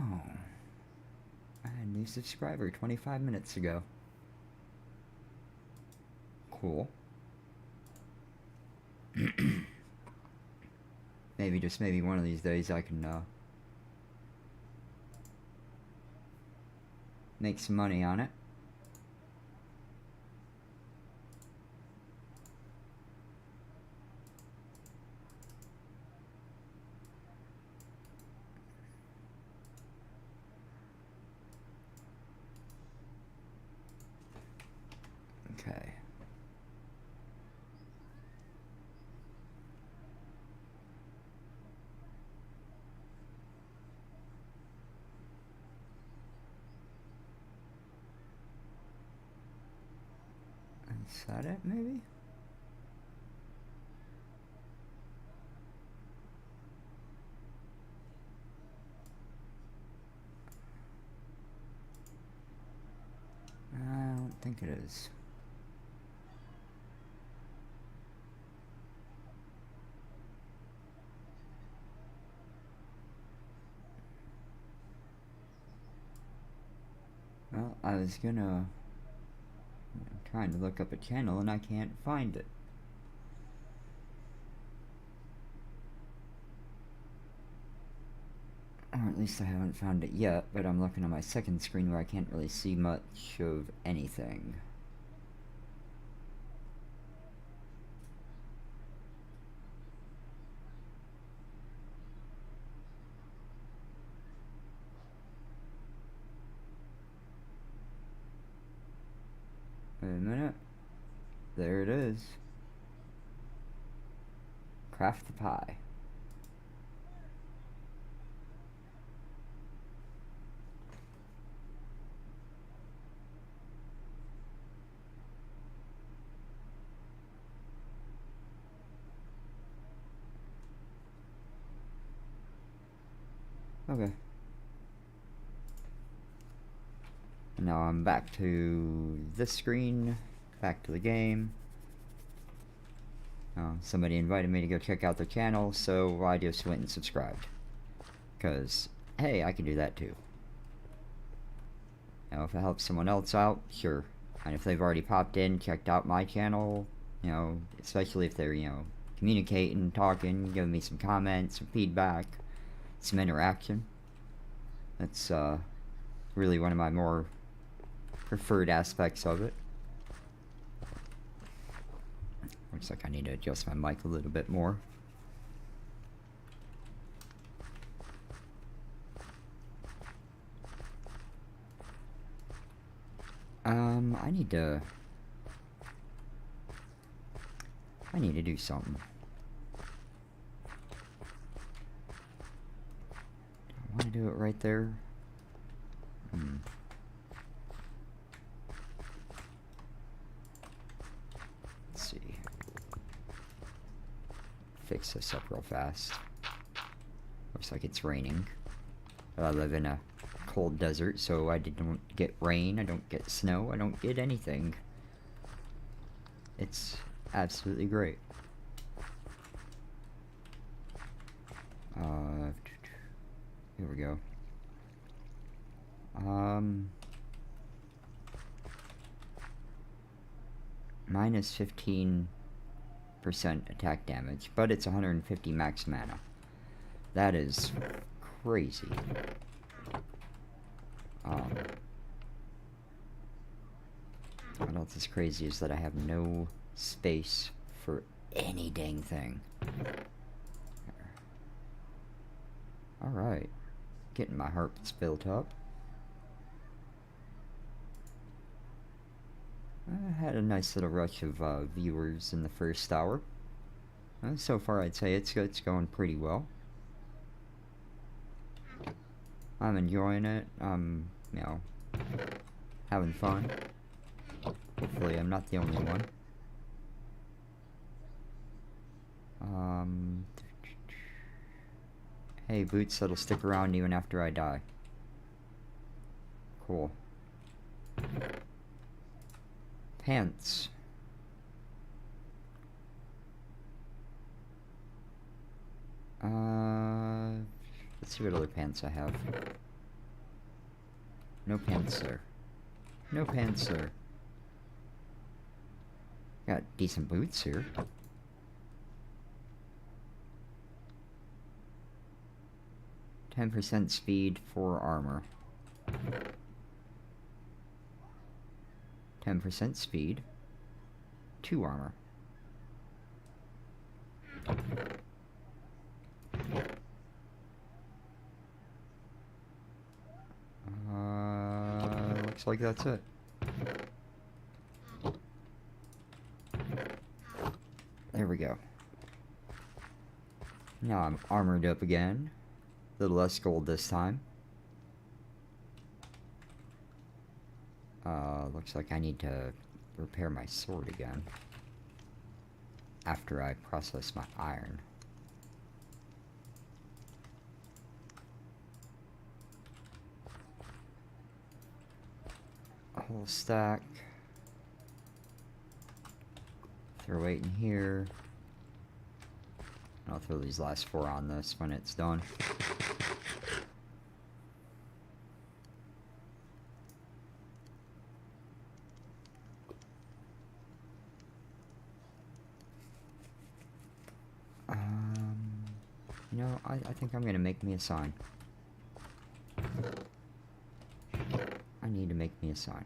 Oh, I had a new subscriber 25 minutes ago. Cool. Maybe, just maybe one of these days I can make some money on it. Okay. Is that it, maybe? I don't think it is. Well, I was gonna... I'm trying to look up a channel and I can't find it. Or at least I haven't found it yet, but I'm looking at my second screen where I can't really see much of anything. Wait a minute. There it is. Craft the pie. Okay. Now I'm back to this screen, back to the game. Somebody invited me to go check out their channel, so I just went and subscribed. Because, hey, I can do that too. Now, if it helps someone else out, sure. And if they've already popped in, checked out my channel, you know, especially if they're, you know, communicating, talking, giving me some comments, some feedback, some interaction. That's, really one of my more preferred aspects of it. Looks like I need to adjust my mic a little bit more. I need to do something. I want to do it right there. Let's see. Fix this up real fast. Looks like it's raining. I live in a cold desert, so I don't get rain, I don't get snow, I don't get anything. It's absolutely great. Here we go. Minus 15% attack damage, but it's 150 max mana. That is crazy. What else is crazy is that I have no space for any dang thing. Alright. Getting my hearts built up. I had a nice little rush of viewers in the first hour. So far I'd say it's going pretty well. I'm enjoying it. I'm, you know, having fun. Hopefully I'm not the only one. Hey, boots that'll stick around even after I die. Cool. Pants. Let's see what other pants I have. No pants there. No pants there. Got decent boots here. %, speed, 4 armor. 10% speed, 2 armor. Looks like that's it. There we go. Now I'm armored up again. A little less gold this time. Looks like I need to repair my sword again after I process my iron. A whole stack. Throw 8 in here. I'll throw these last 4 on this when it's done. You know, I think I'm gonna make me a sign. I need to make me a sign.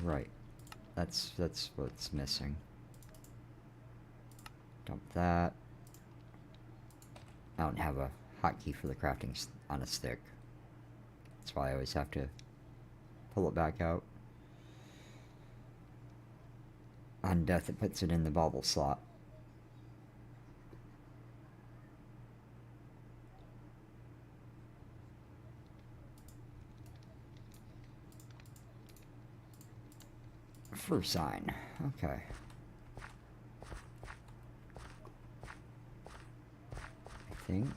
Right. That's what's missing. Dump that. I don't have a hotkey for the crafting on a stick. That's why I always have to pull it back out. On death, it puts it in the bauble slot. First sign. Okay. I think.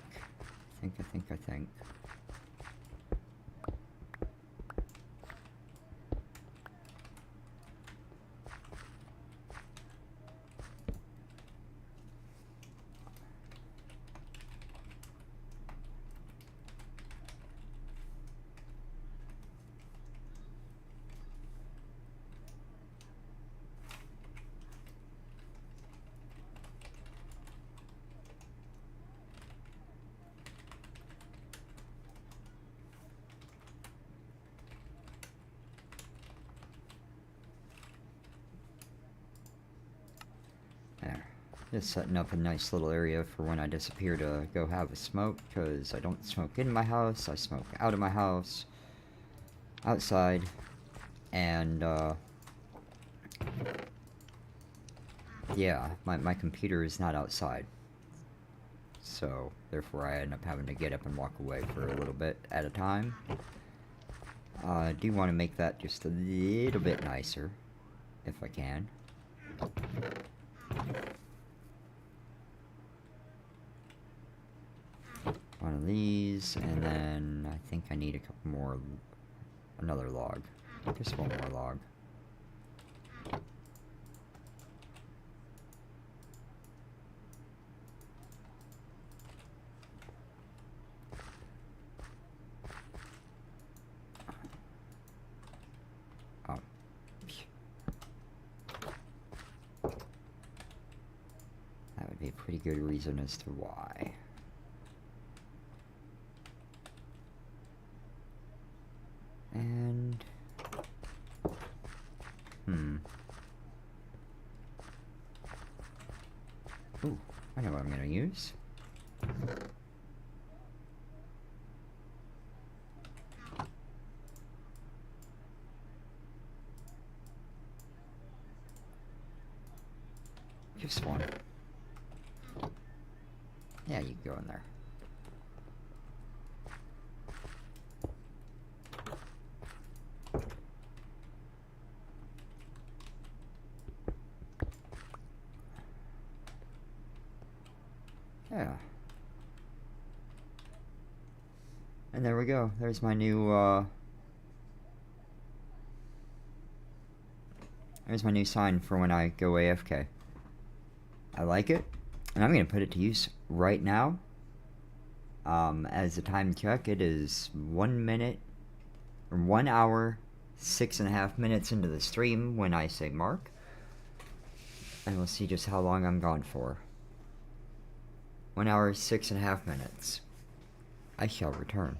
There. Just setting up a nice little area for when I disappear to go have a smoke, because I don't smoke in my house, I smoke out of my house, outside, and yeah, my computer is not outside, so therefore I end up having to get up and walk away for a little bit at a time. I do want to make that just a little bit nicer, if I can. One of these, and then I think I need a couple more, another log. Just one more log. Oh. That'd be a pretty good reason as to why. And... Ooh, I know what I'm gonna use. Just one. Yeah, you can go in there. Yeah. And there we go. There's my new, there's my new sign for when I go AFK. I like it, and I'm going to put it to use right now. As a time check, it is 1 minute, or 1 hour, 6.5 minutes into the stream when I say mark. And we'll see just how long I'm gone for. 1 hour, 6.5 minutes. I shall return.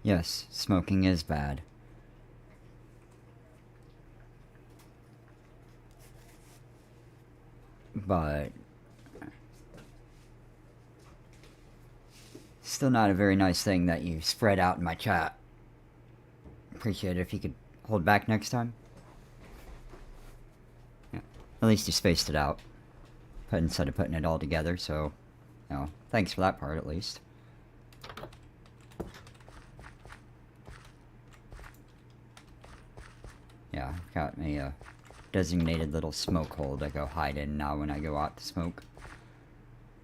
Yes, smoking is bad. But still not a very nice thing that you spread out in my chat. Appreciate it if you could hold back next time. Yeah. At least you spaced it out. Instead of putting it all together, so, you know, thanks for that part at least. Yeah, I've got a designated little smoke hole to go hide in now when I go out to smoke.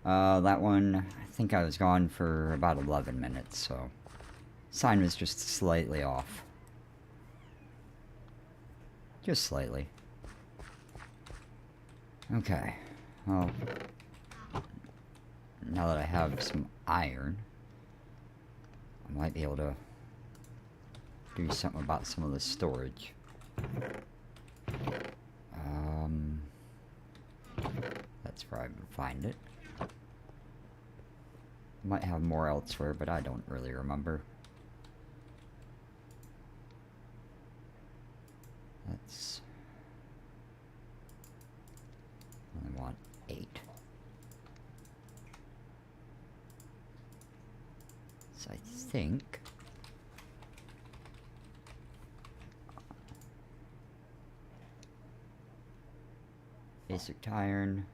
That one, I think I was gone for about 11 minutes, so sign was just slightly off. Just slightly. Okay, well, now that I have some iron, I might be able to do something about some of the storage. That's where I would find it. Might have more elsewhere, but I don't really remember. Let's... I want 8. So I think... basic iron.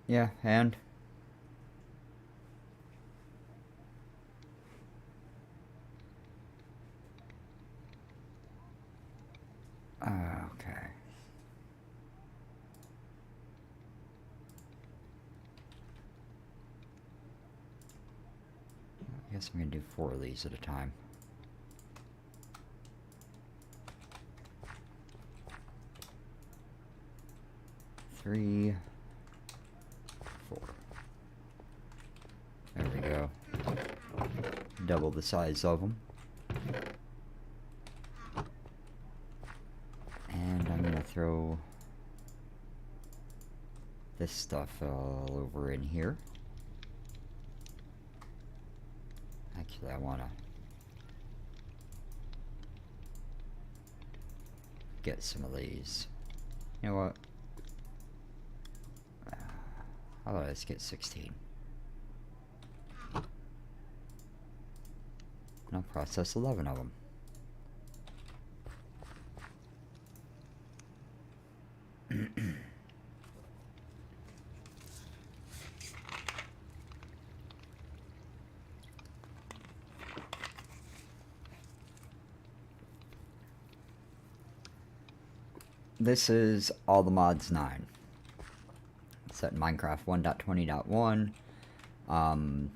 Yeah, and okay. I guess I'm gonna do 4 of these at a time. Three, 4. There we go. Double the size of them. And I'm gonna throw this stuff all over in here. Actually, I wanna get some of these. You know what? How about let's get 16? And I'll process 11 of them. This is All the Mods 9. It's at Minecraft 1.20.1.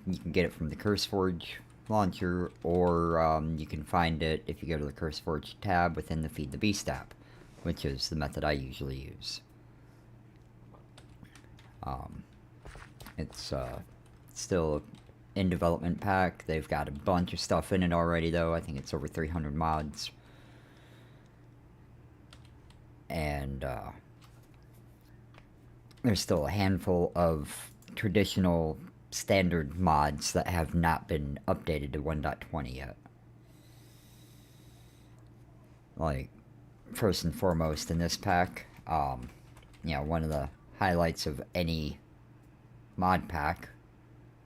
You can get it from the CurseForge launcher, or you can find it if you go to the CurseForge tab within the Feed the Beast app, which is the method I usually use. It's still in development pack. They've got a bunch of stuff in it already, though. I think it's over 300 mods. And there's still a handful of traditional standard mods that have not been updated to 1.20 yet. Like, first and foremost in this pack, you know, one of the highlights of any mod pack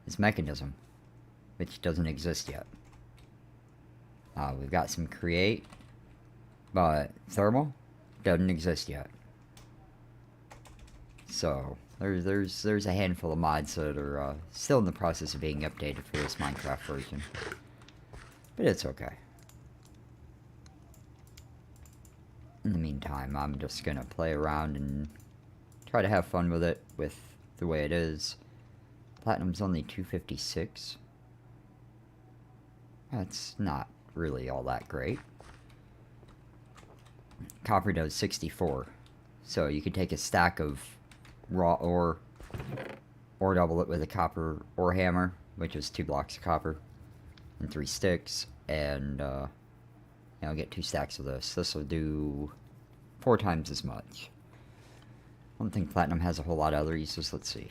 is Mechanism, which doesn't exist yet. We've got some Create, but Thermal doesn't exist yet. So there's a handful of mods that are still in the process of being updated for this Minecraft version, but it's okay. In the meantime, I'm just gonna play around and try to have fun with it, with the way it is. Platinum's only 256. That's not really all that great. Copper does 64, so you could take a stack of raw ore, or double it with a copper ore hammer, which is 2 blocks of copper and 3 sticks, and you know, get 2 stacks of this. This will do 4 times as much. I don't think platinum has a whole lot of other uses. Let's see.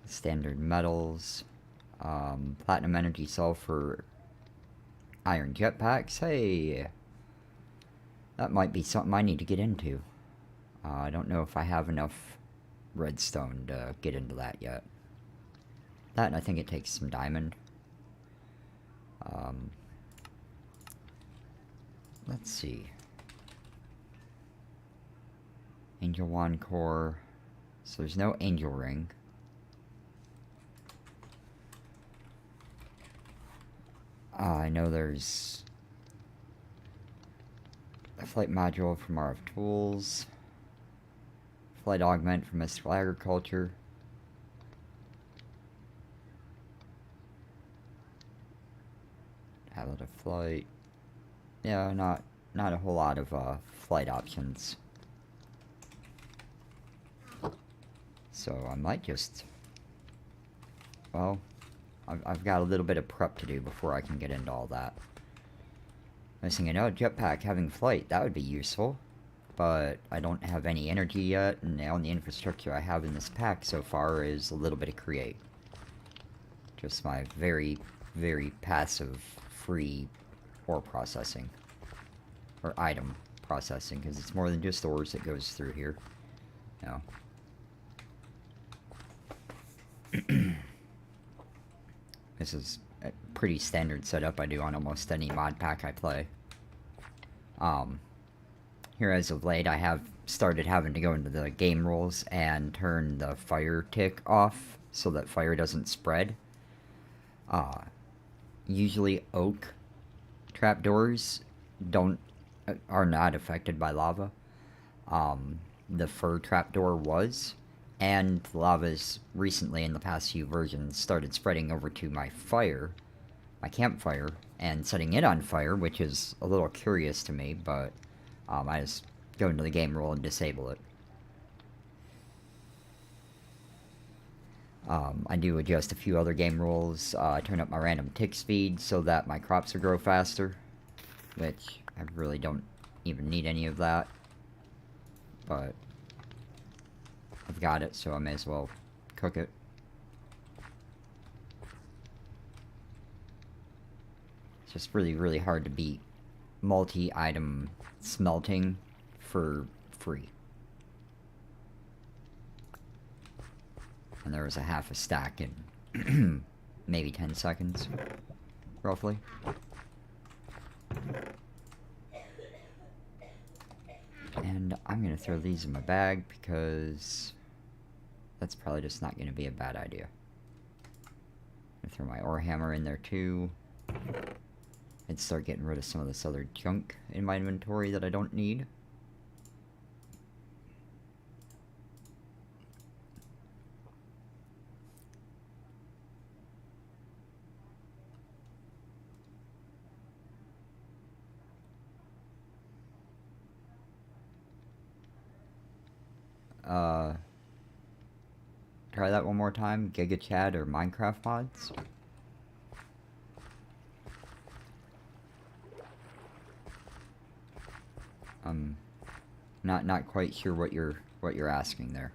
Standard metals. Platinum energy cell for iron jetpacks. Hey! That might be something I need to get into. I don't know if I have enough redstone to get into that yet. That, and I think it takes some diamond. Let's see. Angel Wand Core. So there's no Angel Ring. I know there's a flight module from RF Tools. Flight augment from Mystical Agriculture. Tablet of flight. Yeah, not a whole lot of flight options. So I might just, well, I've got a little bit of prep to do before I can get into all that. I was thinking, oh, jetpack having flight, that would be useful. But I don't have any energy yet, and the only infrastructure I have in this pack so far is a little bit of create. Just my very, very passive, free ore processing. Or item processing, because it's more than just ores that goes through here. No. This is a pretty standard setup I do on almost any mod pack I play. Here as of late I have started having to go into the game rules and turn the fire tick off so that fire doesn't spread. Usually oak trapdoors are not affected by lava. The fir trapdoor was, and lava's recently in the past few versions started spreading over to my campfire, and setting it on fire, which is a little curious to me, but I just go into the game rule and disable it. I do adjust a few other game rules. I turn up my random tick speed so that my crops will grow faster, which I really don't even need any of that, but I've got it, so I may as well cook it. It's just really, really hard to beat multi-item smelting for free. And there was a half a stack in maybe 10 seconds, roughly. And I'm gonna throw these in my bag because that's probably just not gonna be a bad idea. I'm gonna throw my ore hammer in there too. And start getting rid of some of this other junk in my inventory that I don't need. Try that one more time. Giga Chad or Minecraft mods. Not quite sure what you're asking there.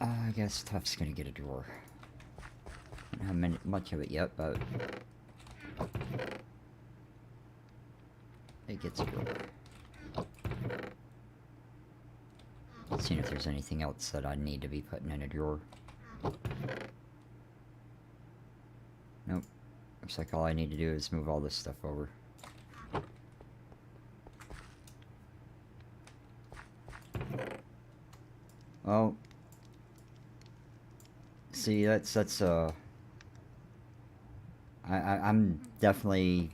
I guess Tuff's gonna get a drawer. I don't have much of it yet, but it gets a drawer. Seeing if there's anything else that I need to be putting in a drawer. Nope. Looks like all I need to do is move all this stuff over. Well, see, I'm definitely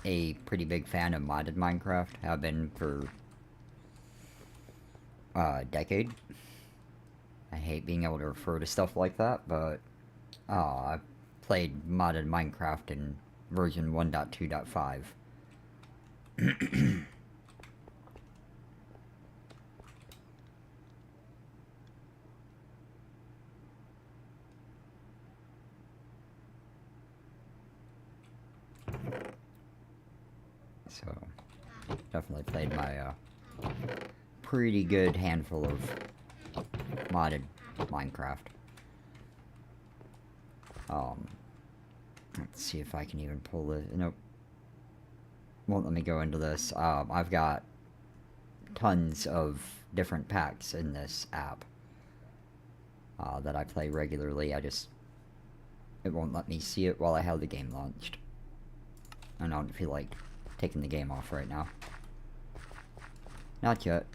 a pretty big fan of modded Minecraft. Have been for Decade. I hate being able to refer to stuff like that, but I played modded Minecraft in version 1.2.5. So, definitely played my pretty good handful of modded Minecraft. Let's see if I can even pull it. Nope. Won't let me go into this. I've got tons of different packs in this app that I play regularly. It won't let me see it while I have the game launched. I don't feel like taking the game off right now. Not yet.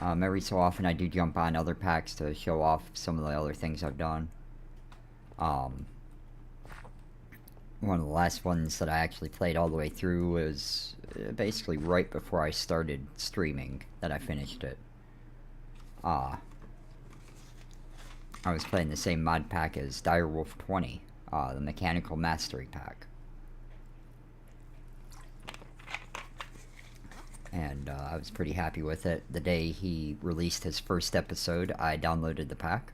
Every so often I do jump on other packs to show off some of the other things I've done. One of the last ones that I actually played all the way through was basically right before I started streaming that I finished it. I was playing the same mod pack as Direwolf 20, the Mechanical Mastery pack. And I was pretty happy with it. The day he released his first episode, I downloaded the pack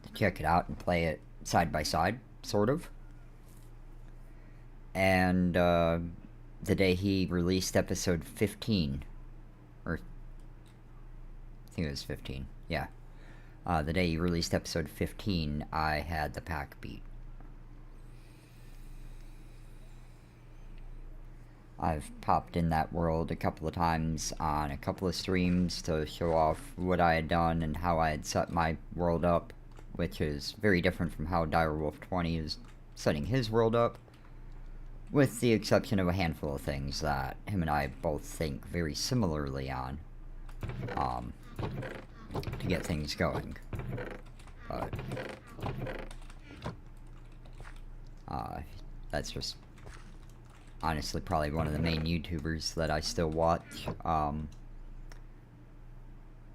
to check it out and play it side by side, sort of. And the day he released episode 15, or I think it was 15, yeah. The day he released episode 15, I had the pack beat. I've popped in that world a couple of times on a couple of streams to show off what I had done and how I had set my world up, which is very different from how Direwolf 20 is setting his world up, with the exception of a handful of things that him and I both think very similarly on, to get things going. But that's just honestly probably one of the main YouTubers that I still watch.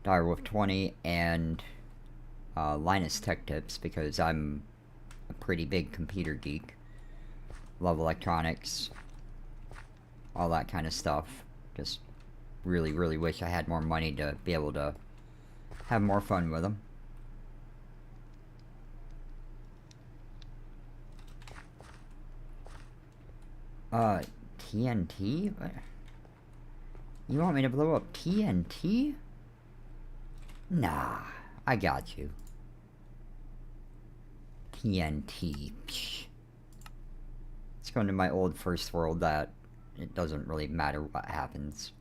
Direwolf 20 and Linus Tech Tips, because I'm a pretty big computer geek. Love electronics, all that kind of stuff. Just really, really wish I had more money to be able to have more fun with them. TNT? What? You want me to blow up TNT? Nah, I got you. TNT. Psh. Let's go into my old first world that it doesn't really matter what happens.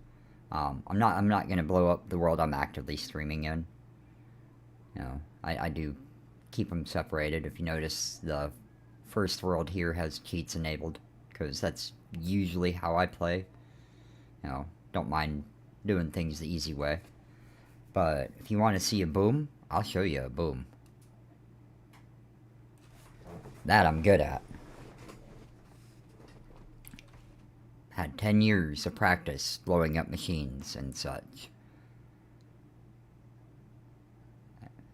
I'm not gonna blow up the world I'm actively streaming in. You know, I do keep them separated. If you notice, the first world here has cheats enabled, because that's usually how I play. You know, don't mind doing things the easy way. But if you want to see a boom, I'll show you a boom. That I'm good at. Had 10 years of practice blowing up machines and such.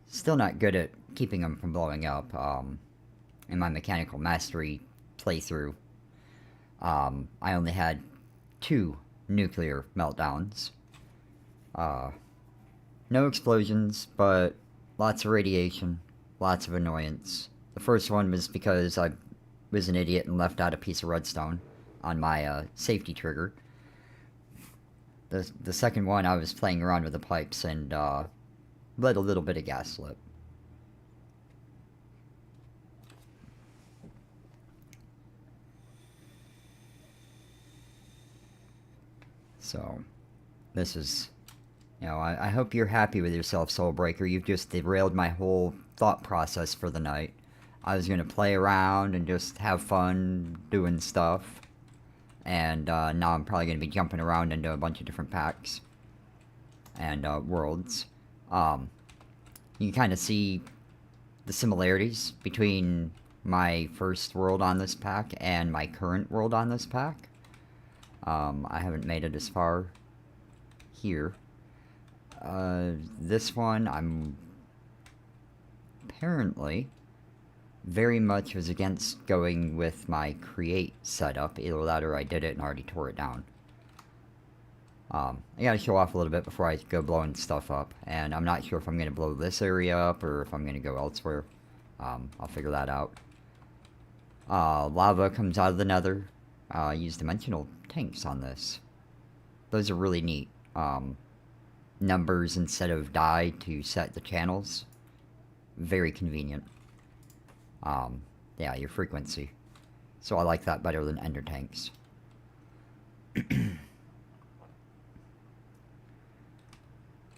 Still not good at keeping them from blowing up. In my Mechanical Mastery playthrough, I only had 2 nuclear meltdowns. No explosions, but lots of radiation, lots of annoyance. The first one was because I was an idiot and left out a piece of redstone on my safety trigger. The second one, I was playing around with the pipes and let a little bit of gas slip. So, this is, you know, I hope you're happy with yourself, Soulbreaker. You've just derailed my whole thought process for the night. I was going to play around and just have fun doing stuff. And now I'm probably going to be jumping around into a bunch of different packs and worlds. You can kind of see the similarities between my first world on this pack and my current world on this pack. I haven't made it as far here. This one, I'm apparently very much was against going with my create setup. Either that or I did it and already tore it down. I gotta show off a little bit before I go blowing stuff up. And I'm not sure if I'm gonna blow this area up or if I'm gonna go elsewhere. I'll figure that out. Lava comes out of the nether. Use dimensional tanks on this. Those are really neat. Numbers instead of die to set the channels. Very convenient. Yeah, your frequency. So I like that better than ender tanks.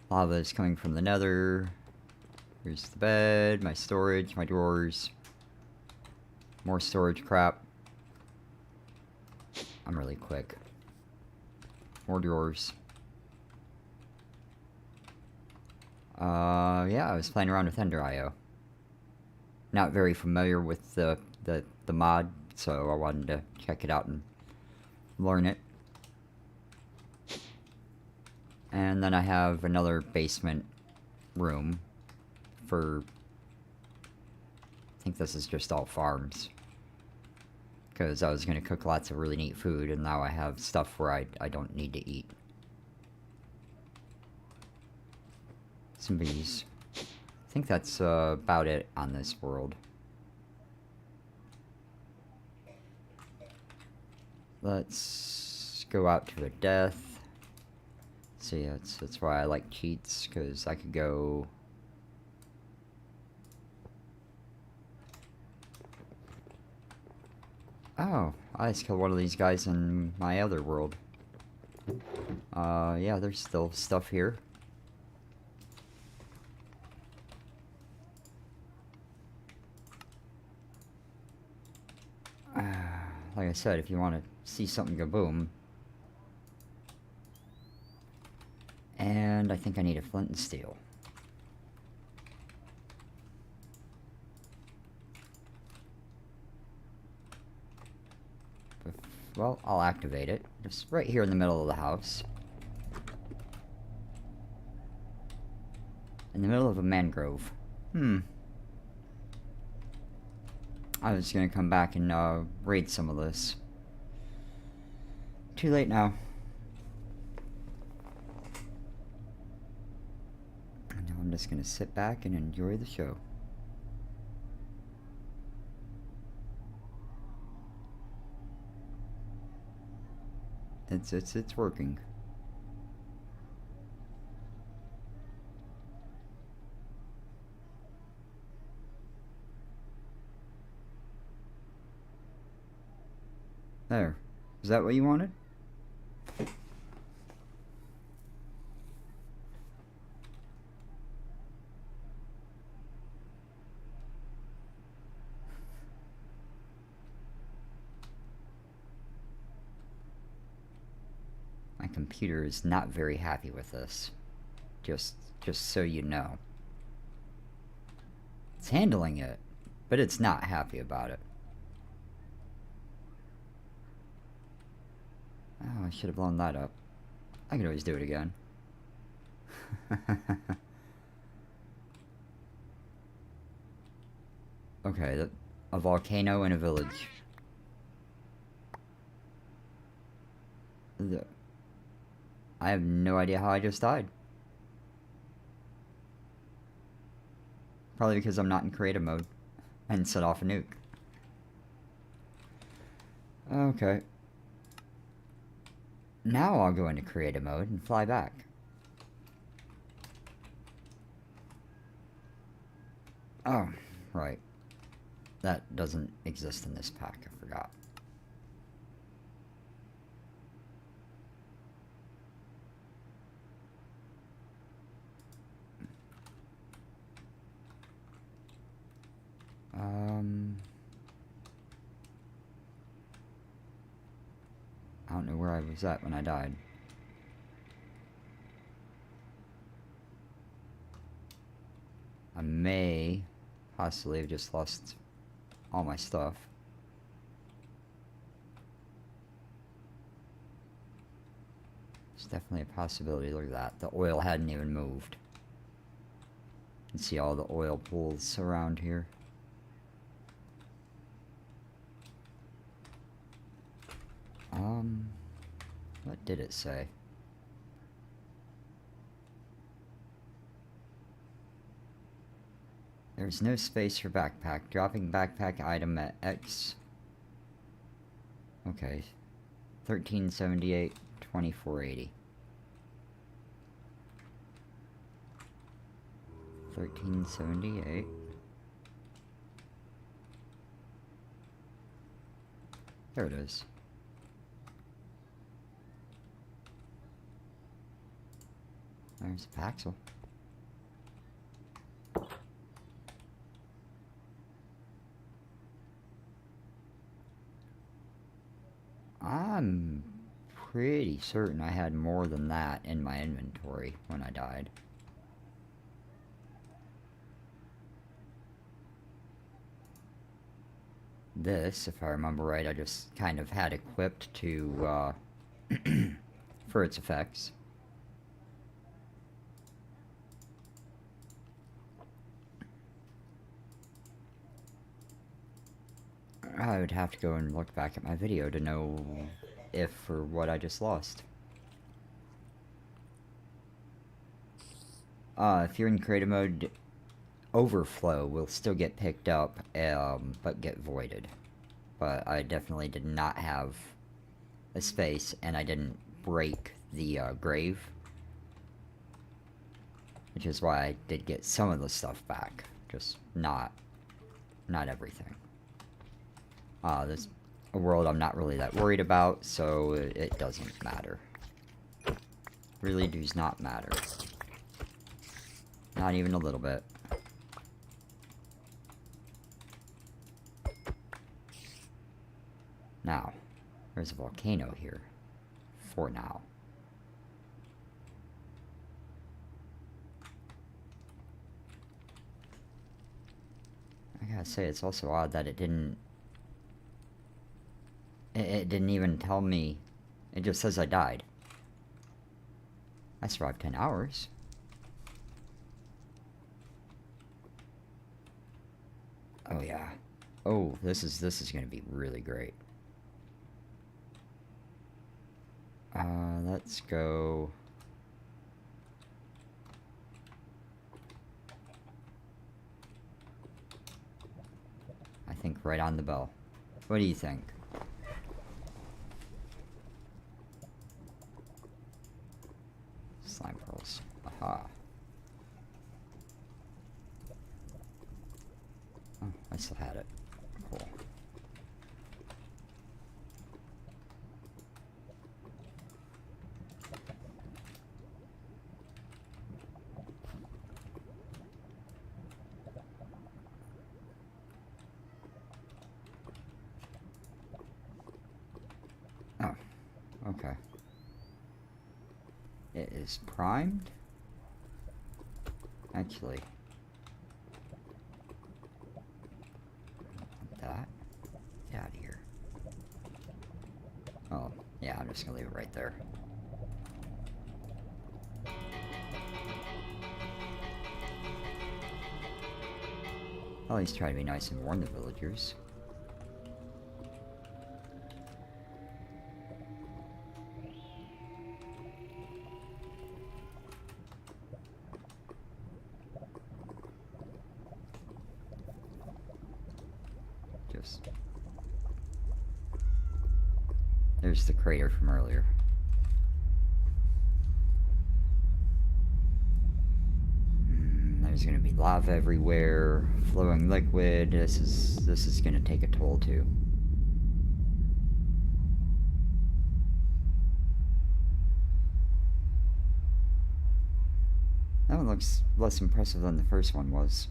Lava is coming from the nether. Here's the bed, my storage, my drawers. More storage crap. I'm really quick. More drawers. Yeah, I was playing around with Ender IO. Not very familiar with the mod, so I wanted to check it out and learn it. And then I have another basement room for... I think this is just all farms. Because I was going to cook lots of really neat food, and now I have stuff where I don't need to eat. Some bees. I think that's about it on this world. Let's go out to a death. See, that's why I like cheats, because I could go... Oh, I just killed one of these guys in my other world. Yeah, there's still stuff here. Like I said, if you want to see something go boom. And I think I need a flint and steel. Well, I'll activate it. Just right here in the middle of the house. In the middle of a mangrove. I was gonna come back and raid some of this. Too late now. And now I'm just gonna sit back and enjoy the show. It's working. There. Is that what you wanted? My computer is not very happy with this. Just so you know. It's handling it, but it's not happy about it. Oh, I should have blown that up. I could always do it again. Okay, a volcano and a village. I have no idea how I just died. Probably because I'm not in creative mode and set off a nuke. Okay. Now I'll go into creative mode and fly back. Oh, right. That doesn't exist in this pack, I forgot. I don't know where I was at when I died. I may possibly have just lost all my stuff. It's definitely a possibility. Look at that. The oil hadn't even moved. You can see all the oil pools around here. What did it say? There's no space for backpack. Dropping backpack item at X. Okay. 1378, 2480. 1378. There it is. There's a Paxel. I'm pretty certain I had more than that in my inventory when I died. This, if I remember right, I just kind of had equipped to, for its effects. I would have to go and look back at my video to know if or what I just lost. If you're in creative mode, overflow will still get picked up, but get voided. But I definitely did not have a space, and I didn't break the grave, which is why I did get some of the stuff back, just not everything. This is a world I'm not really that worried about, so it doesn't matter. Really does not matter. Not even a little bit. Now, there's a volcano here. For now. I gotta say, it's also odd that it didn't even tell me. It just says I died. I survived 10 hours. Oh yeah. Oh, this is gonna be really great. Let's go. I think right on the bell. What do you think? Slime pearls. Aha. Oh, I still had it. Cool. Oh, okay. It is primed. Actually, that. Get out of here. Oh, yeah, I'm just gonna leave it right there. I'll at least try to be nice and warn the villagers. There's the crater from earlier. There's gonna be lava everywhere, flowing liquid. This is gonna take a toll too. That one looks less impressive than the first one was.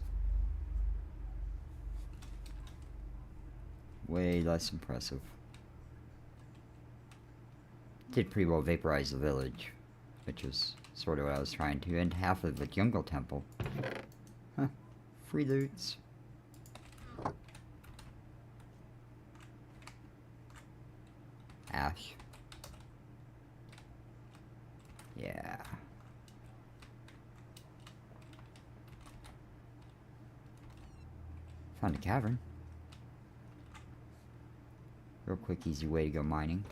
Way less impressive. Did pretty well vaporize the village, which is sort of what I was trying to, and half of the jungle temple. Huh. Free loots. Ash. Yeah. Found a cavern. Real quick, easy way to go mining.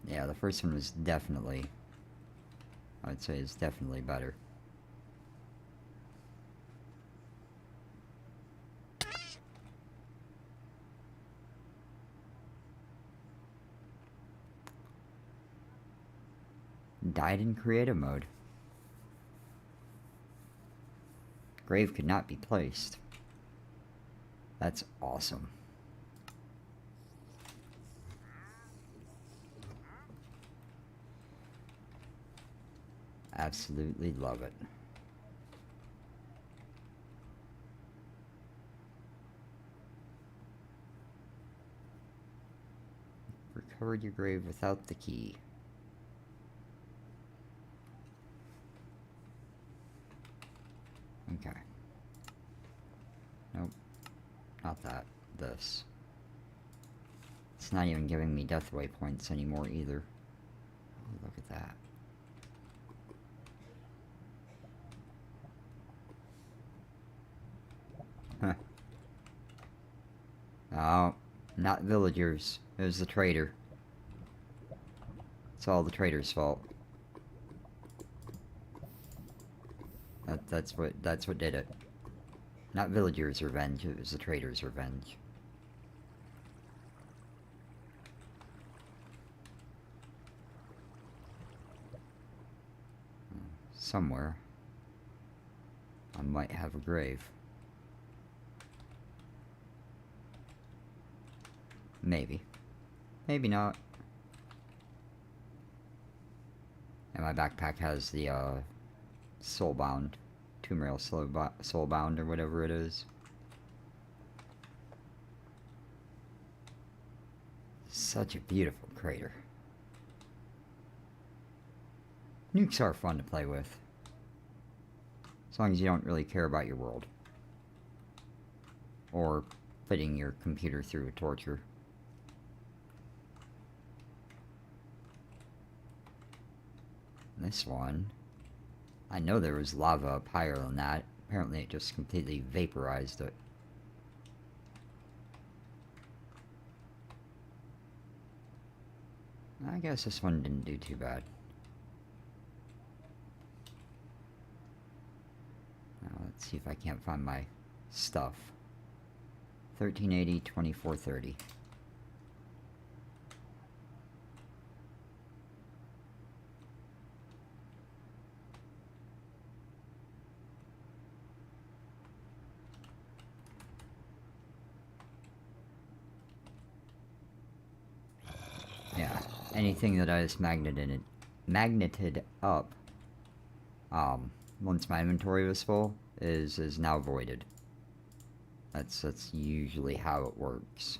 Yeah, the first one was definitely, I would say, is definitely better. Died in creative mode. Grave could not be placed. That's awesome. Absolutely love it. Recovered your grave without the key. Okay. Nope. Not that. This. It's not even giving me death waypoints anymore either. Oh, look at that. Huh. Oh, not villagers. It was the trader. It's all the trader's fault. That's what did it. Not villagers' revenge, it was the trader's revenge. Somewhere I might have a grave. Maybe. Maybe not. And my backpack has the soulbound, tomb rail soulbound or whatever it is. Such a beautiful crater. Nukes are fun to play with. As long as you don't really care about your world. Or putting your computer through a torture. This one, I know there was lava up higher than that. Apparently it just completely vaporized it. I guess this one didn't do too bad. Now let's see if I can't find my stuff. 1380, 2430. Yeah, anything that I just magneted up, once my inventory was full, is now voided. That's usually how it works.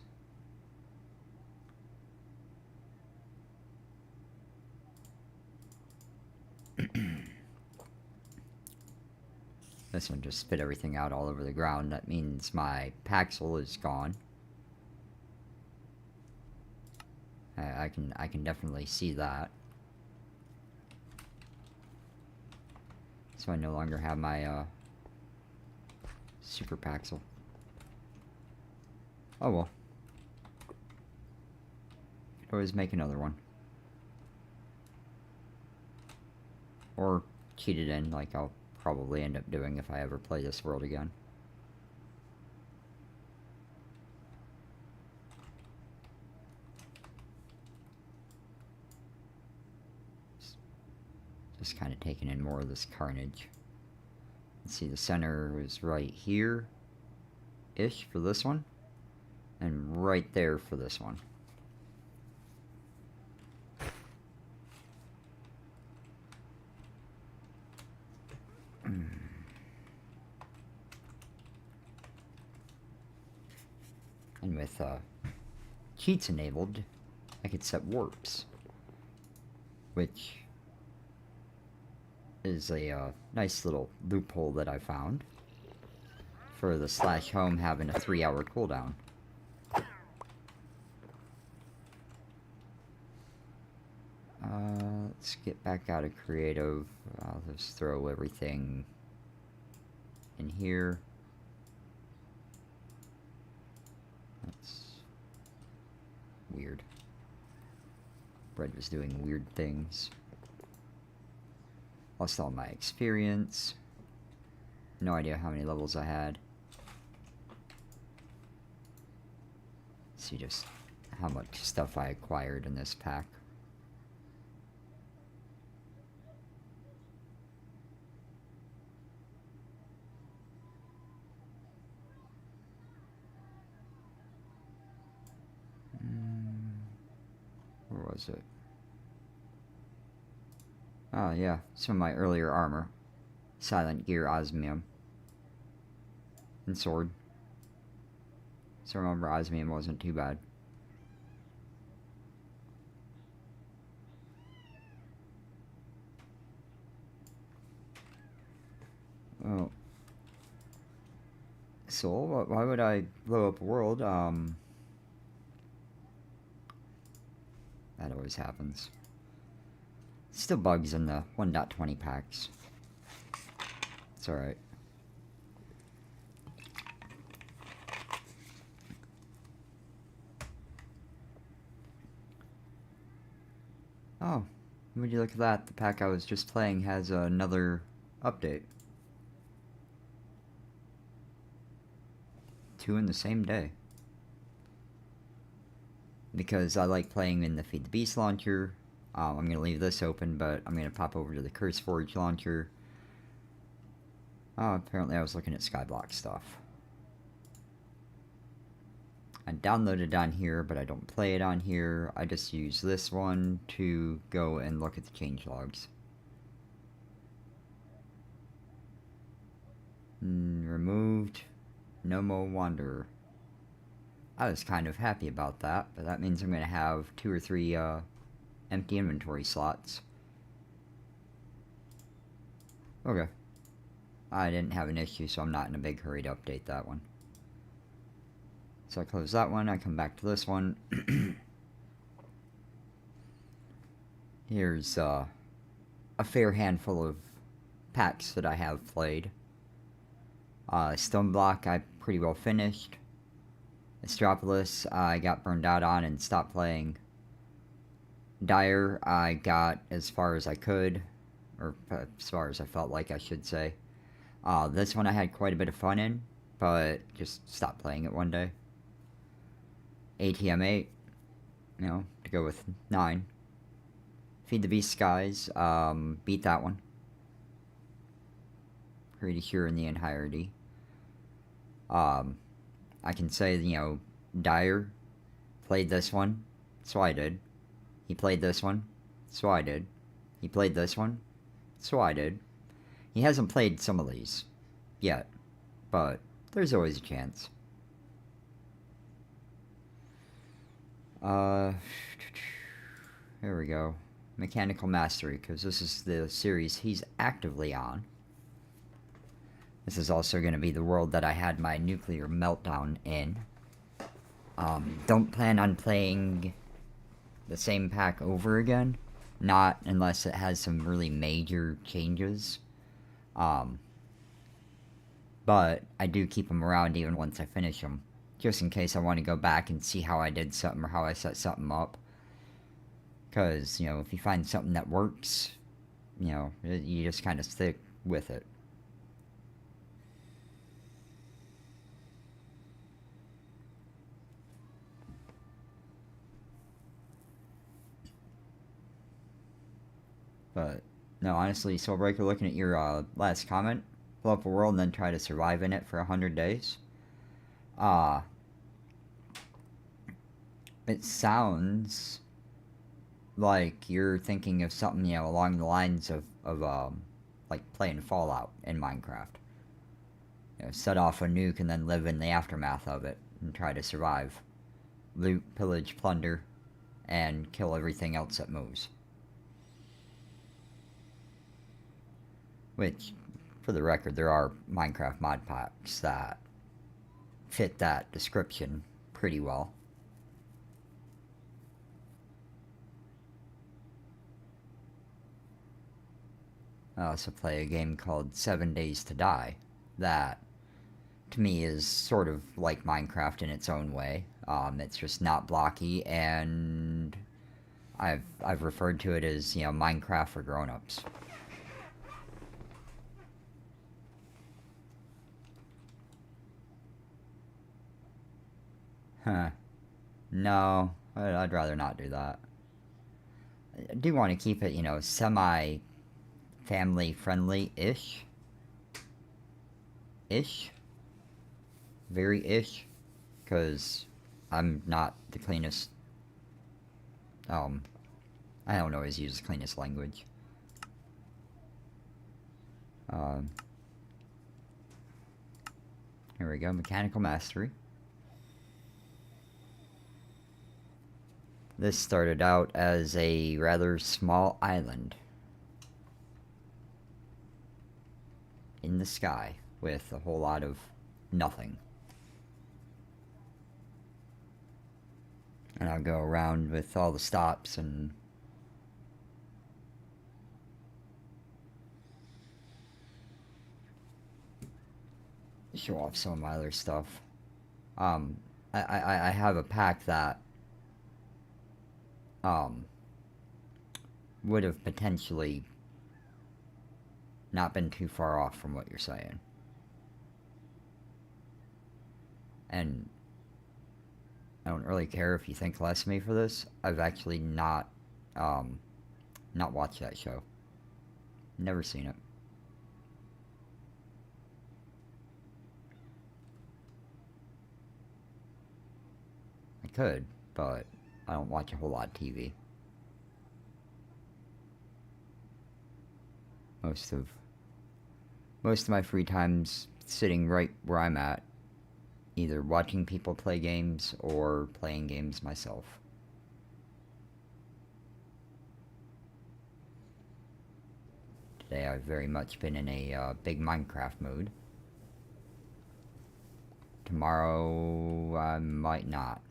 This one just spit everything out all over the ground. That means my Paxel is gone. I can definitely see that. So I no longer have my Super Paxel. Oh well. Could always make another one. Or cheat it in, like I'll probably end up doing if I ever play this world again. Just kind of taking in more of this carnage. Let's see, the center was right here-ish for this one. And right there for this one. And with cheats enabled, I could set warps. Which is a nice little loophole that I found for the /home having a 3-hour cooldown. Let's get back out of creative. I'll just throw everything in here. That's weird. Bread was doing weird things. Lost all my experience. No idea how many levels I had. See just how much stuff I acquired in this pack. Where was it? Oh yeah, some of my earlier armor. Silent Gear Osmium. And sword. So remember, Osmium wasn't too bad. Oh. Soul? Why would I blow up a world? That always happens. Still bugs in the 1.20 packs. It's alright. Oh, would you look at that? The pack I was just playing has another update. 2 in the same day. Because I like playing in the Feed the Beast launcher. I'm going to leave this open, but I'm going to pop over to the Curse Forge launcher. Oh, apparently I was looking at Skyblock stuff. I downloaded it on here, but I don't play it on here. I just use this one to go and look at the changelogs. Removed. No more Wanderer. I was kind of happy about that, but that means I'm going to have 2 or 3 empty inventory slots. Okay. I didn't have an issue, so I'm not in a big hurry to update that one. So I close that one, I come back to this one. Here's a fair handful of packs that I have played. Stoneblock I pretty well finished. Astropolis I got burned out on and stopped playing. Dire I got as far as I could, or as far as I felt like I should say. This one I had quite a bit of fun in, but just stopped playing it one day. ATM9, you know, to go with 9. Feed the Beast Skies, beat that one. Pretty sure in the entirety. I can say, you know, Dire played this one, so I did. He played this one, so I did. He played this one, so I did. He hasn't played some of these yet, but there's always a chance. Here we go. Mechanical Mastery, because this is the series he's actively on. This is also going to be the world that I had my nuclear meltdown in. Don't plan on playing the same pack over again. Not unless it has some really major changes. But I do keep them around even once I finish them. Just in case I want to go back and see how I did something or how I set something up. Because, you know, if you find something that works, you know, you just kind of stick with it. But, no, honestly, Soulbreaker, looking at your last comment, blow up a world and then try to survive in it for 100 days. It sounds like you're thinking of something, you know, along the lines of like playing Fallout in Minecraft. You know, set off a nuke and then live in the aftermath of it and try to survive. Loot, pillage, plunder, and kill everything else that moves. Which, for the record, there are Minecraft mod packs that fit that description pretty well. I also play a game called 7 Days to Die. That, to me, is sort of like Minecraft in its own way. It's just not blocky, and I've referred to it as, you know, Minecraft for grown-ups. Huh. No, I'd rather not do that. I do want to keep it, you know, semi-family friendly-ish. Ish. Very ish. Because I'm not the cleanest. I don't always use the cleanest language. Um, Here we go, Mechanical Mastery. This started out as a rather small island in the sky with a whole lot of nothing. And I'll go around with all the stops and show off some of my other stuff. I have a pack that would have potentially not been too far off from what you're saying. And I don't really care if you think less of me for this. I've actually not watched that show. Never seen it. I could, but I don't watch a whole lot of TV. Most of my free time's sitting right where I'm at, either watching people play games or playing games myself. Today I've very much been in a big Minecraft mood. Tomorrow I might not.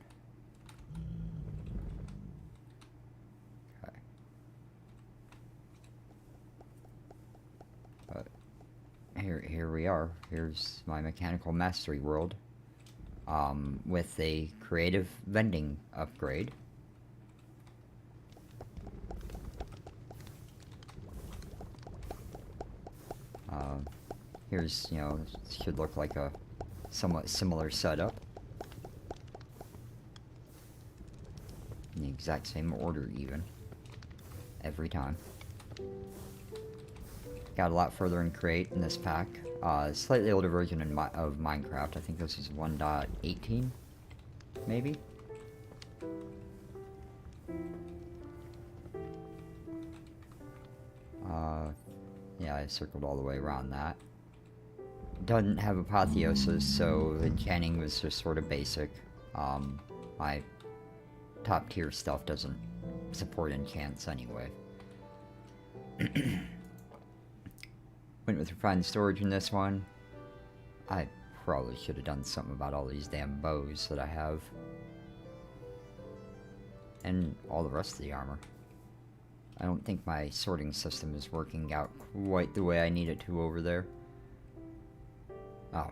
Okay. But here we are. Here's my Mechanical Mastery world. With a creative vending upgrade. Here's, you know, should look like a somewhat similar setup. In the exact same order, even. Every time. Got a lot further in Create in this pack. Slightly older version of Minecraft. I think this is 1.18, maybe? Yeah, I circled all the way around that. Doesn't have apotheosis, so the enchanting was just sort of basic. My top tier stuff doesn't support enchants anyway. Went with refined storage in this one. I probably should have done something about all these damn bows that I have. And all the rest of the armor. I don't think my sorting system is working out quite the way I need it to over there. Oh.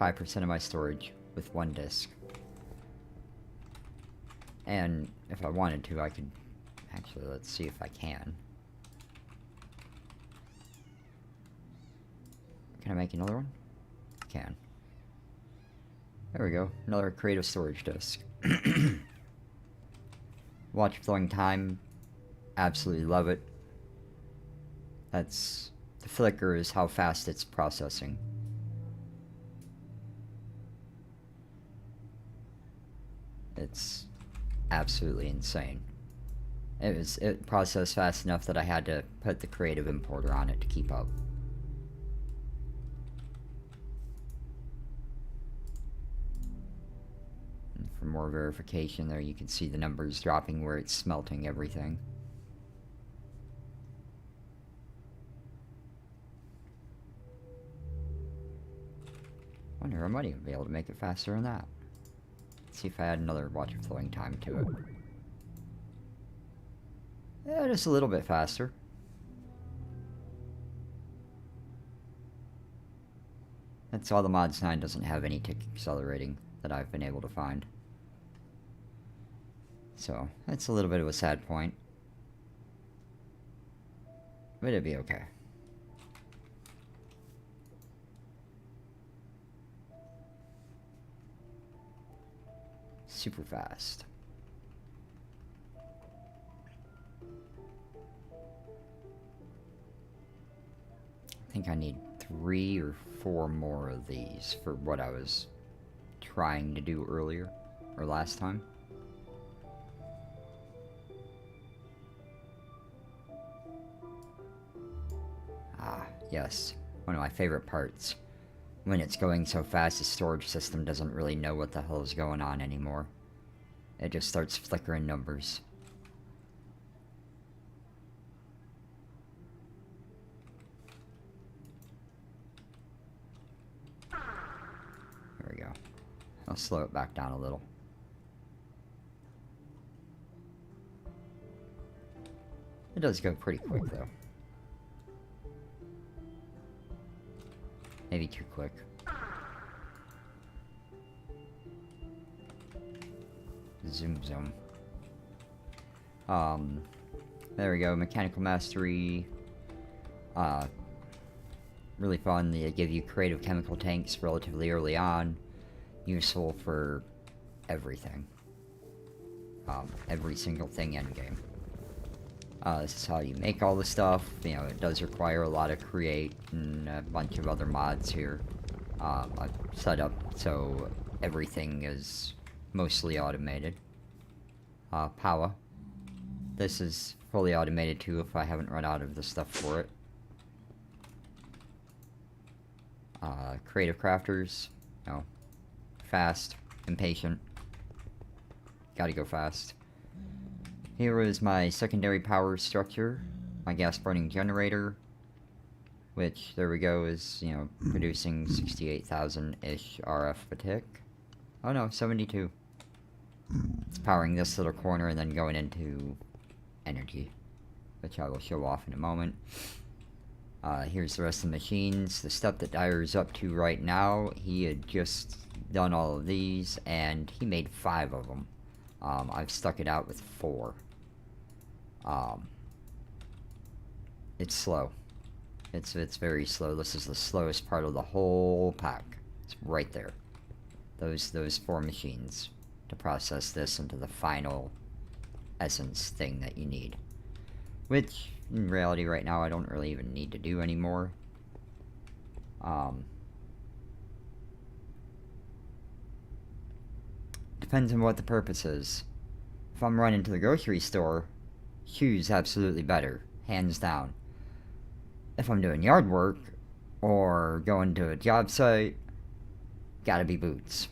5% of my storage with one disk. And if I wanted to, I could... Actually, let's see if I can. Can I make another one? I can. There we go. Another creative storage disk. Watch flowing time. Absolutely love it. That's... The flicker is how fast it's processing. It's absolutely insane. It processed fast enough that I had to put the creative importer on it to keep up. And for more verification there, you can see the numbers dropping where it's smelting everything. Wonder I might even be able to make it faster than that. Let's see if I add another water flowing time to it. Yeah, just a little bit faster. That's all the mods 9 doesn't have any tick accelerating that I've been able to find. So, that's a little bit of a sad point. But it'd be okay. Super fast. I think I need 3 or 4 more of these for what I was trying to do earlier, or last time. Ah, yes. One of my favorite parts. When it's going so fast, the storage system doesn't really know what the hell is going on anymore. It just starts flickering numbers. There we go. I'll slow it back down a little. It does go pretty quick, though. Maybe too quick. Zoom zoom. There we go. Mechanical mastery. Really fun. They give you creative chemical tanks relatively early on. Useful for everything. Every single thing in game. This is how you make all the stuff. You know, it does require a lot of create and a bunch of other mods here. I've set up so everything is mostly automated. Power. This is fully automated too if I haven't run out of the stuff for it. Creative crafters. You know, fast, impatient. Gotta go fast. Here is my secondary power structure, my gas burning generator, which, there we go, is, you know, producing 68,000-ish RF a tick. Oh no, 72. It's powering this little corner and then going into energy, which I will show off in a moment. Here's the rest of the machines. The stuff that Dyer is up to right now, he had just done all of these, and he made 5 of them. I've stuck it out with 4. It's slow. It's very slow. This is the slowest part of the whole pack. It's right there. Those 4 machines to process this into the final essence thing that you need. Which, in reality, right now, I don't really even need to do anymore. Depends on what the purpose is. If I'm running to the grocery store, shoes absolutely better, hands down. If I'm doing yard work, or going to a job site, gotta be boots.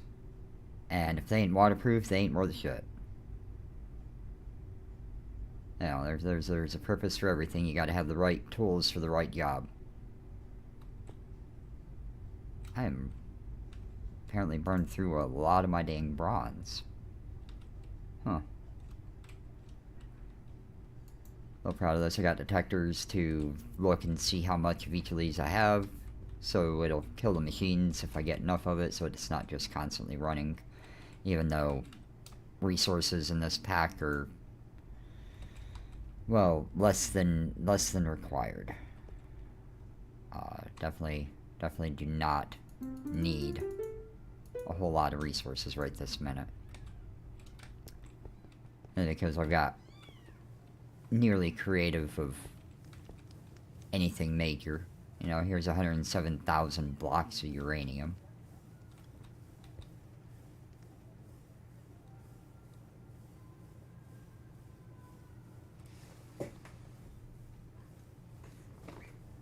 And if they ain't waterproof, they ain't worth a shit. You know, there's a purpose for everything. You gotta have the right tools for the right job. I am apparently burned through a lot of my dang bronze. Huh. A little proud of this. I got detectors to look and see how much of each of these I have. So it'll kill the machines if I get enough of it, so it's not just constantly running. Even though resources in this pack are, well, less than required. Definitely do not need a whole lot of resources right this minute. And because I've got nearly creative of anything major. You know, here's 107,000 blocks of uranium.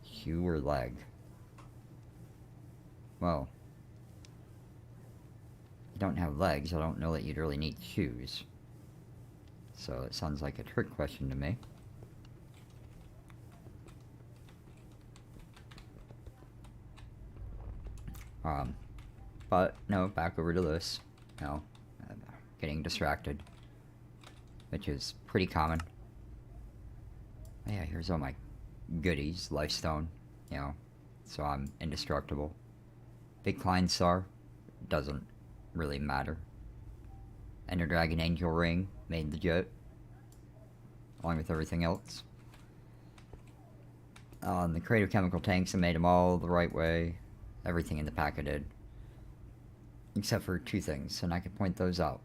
Shoe or leg? Well, you don't have legs, I don't know that you'd really need shoes. So it sounds like a trick question to me. But no, back over to this. No, getting distracted, which is pretty common. Oh, yeah, here's all my goodies, lifestone, you know, so I'm indestructible. Big Klein Star, doesn't really matter. Ender Dragon Angel Ring, made legit. Along with everything else. The Creative Chemical tanks, I made them all the right way. Everything in the pack I did. Except for 2 things, and I can point those out.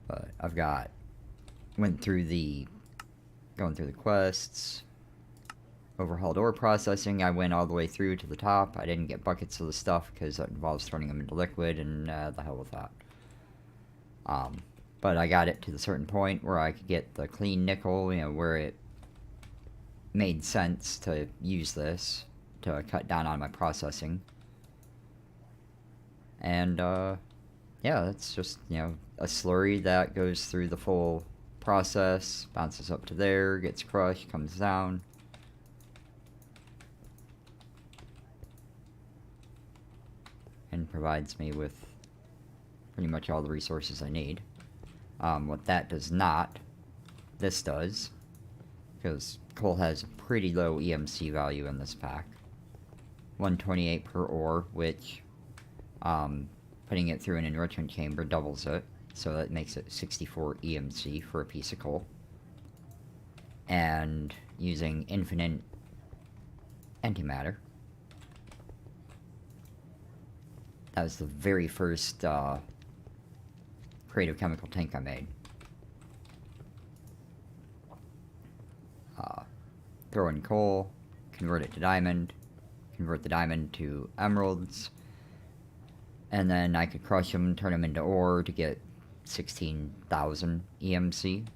But I've got... going through the quests. Overhauled ore processing, I went all the way through to the top. I didn't get buckets of the stuff because that involves turning them into liquid, and the hell with that. But I got it to the certain point where I could get the clean nickel, where it made sense to use this to cut down on my processing. And, yeah, it's just, a slurry that goes through the full process, bounces up to there, gets crushed, comes down. And provides me with pretty much all the resources I need. What that does not, this does, because coal has a pretty low EMC value in this pack. 128 per ore, which, putting it through an enrichment chamber doubles it, so that makes it 64 EMC for a piece of coal. And using infinite antimatter. That was the very first, creative chemical tank I made. Throw in coal, convert it to diamond, convert the diamond to emeralds, and then I could crush them, turn them into ore to get 16,000 EMC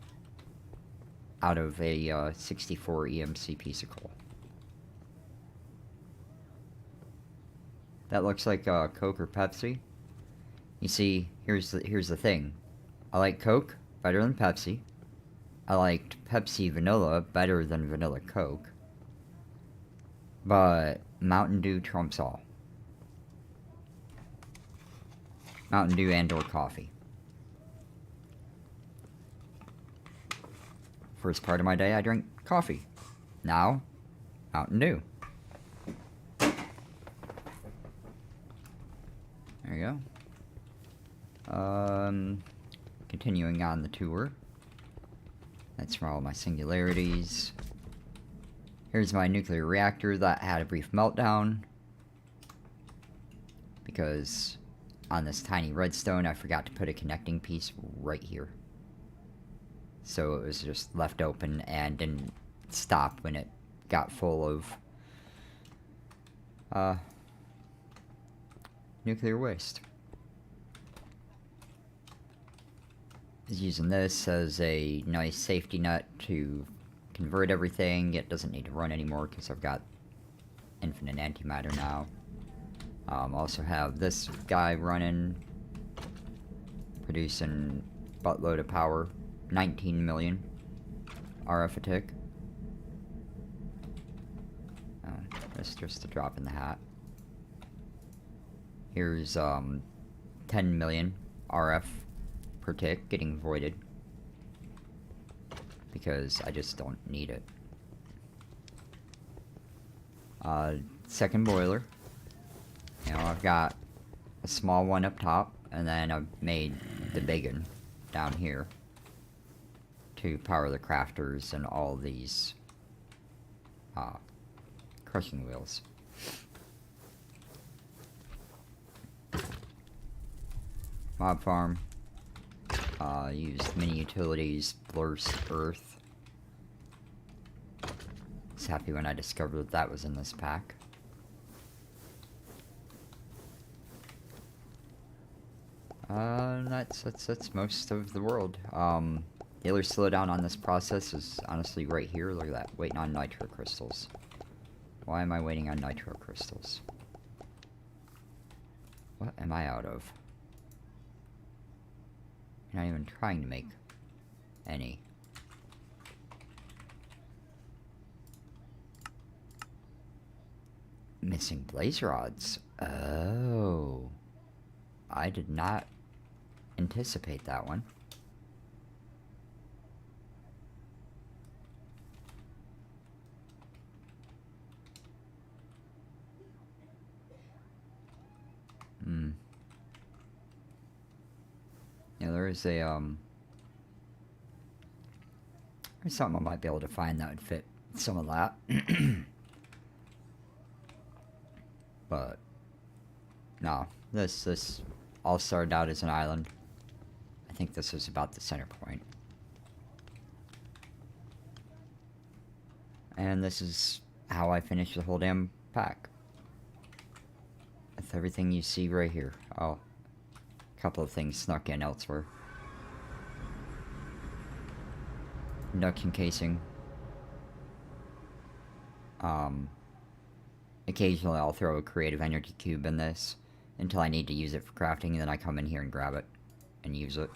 out of a 64 EMC piece of coal. That looks like Coke or Pepsi. You see, here's the thing. I like Coke better than Pepsi. I liked Pepsi Vanilla better than Vanilla Coke. But Mountain Dew trumps all. Mountain Dew and or coffee. First part of my day I drink coffee. Now, Mountain Dew. There you go. Continuing on the tour. That's for all my singularities. Here's my nuclear reactor that had a brief meltdown. Because on this tiny redstone I forgot to put a connecting piece right here. So it was just left open and didn't stop when it got full of nuclear waste. Is using this as a nice safety net to convert everything. It doesn't need to run anymore because I've got infinite antimatter now. Also have this guy running, producing buttload of power, 19 million RF a tick. That's just a drop in the hat. Here's 10 million RF per tick getting voided because I just don't need it. Second boiler. I've got a small one up top, and then I've made the big one down here to power the crafters and all these crushing wheels. Mob farm. Used mini utilities, blurst earth. Was happy when I discovered that was in this pack. That's most of the world. The other slowdown on this process is honestly right here. Look at that. Waiting on nitro crystals. Why am I waiting on nitro crystals? What am I out of? Not even trying to make any. Missing blaze rods. Oh. I did not anticipate that one. Yeah, there is a, there's something I might be able to find that would fit some of that. But, no, this all started out as an island. I think this is about the center point. And this is how I finished the whole damn pack. With everything you see right here. Oh, a couple of things snuck in elsewhere. Induction casing. Occasionally I'll throw a creative energy cube in this until I need to use it for crafting, and then I come in here and grab it and use it.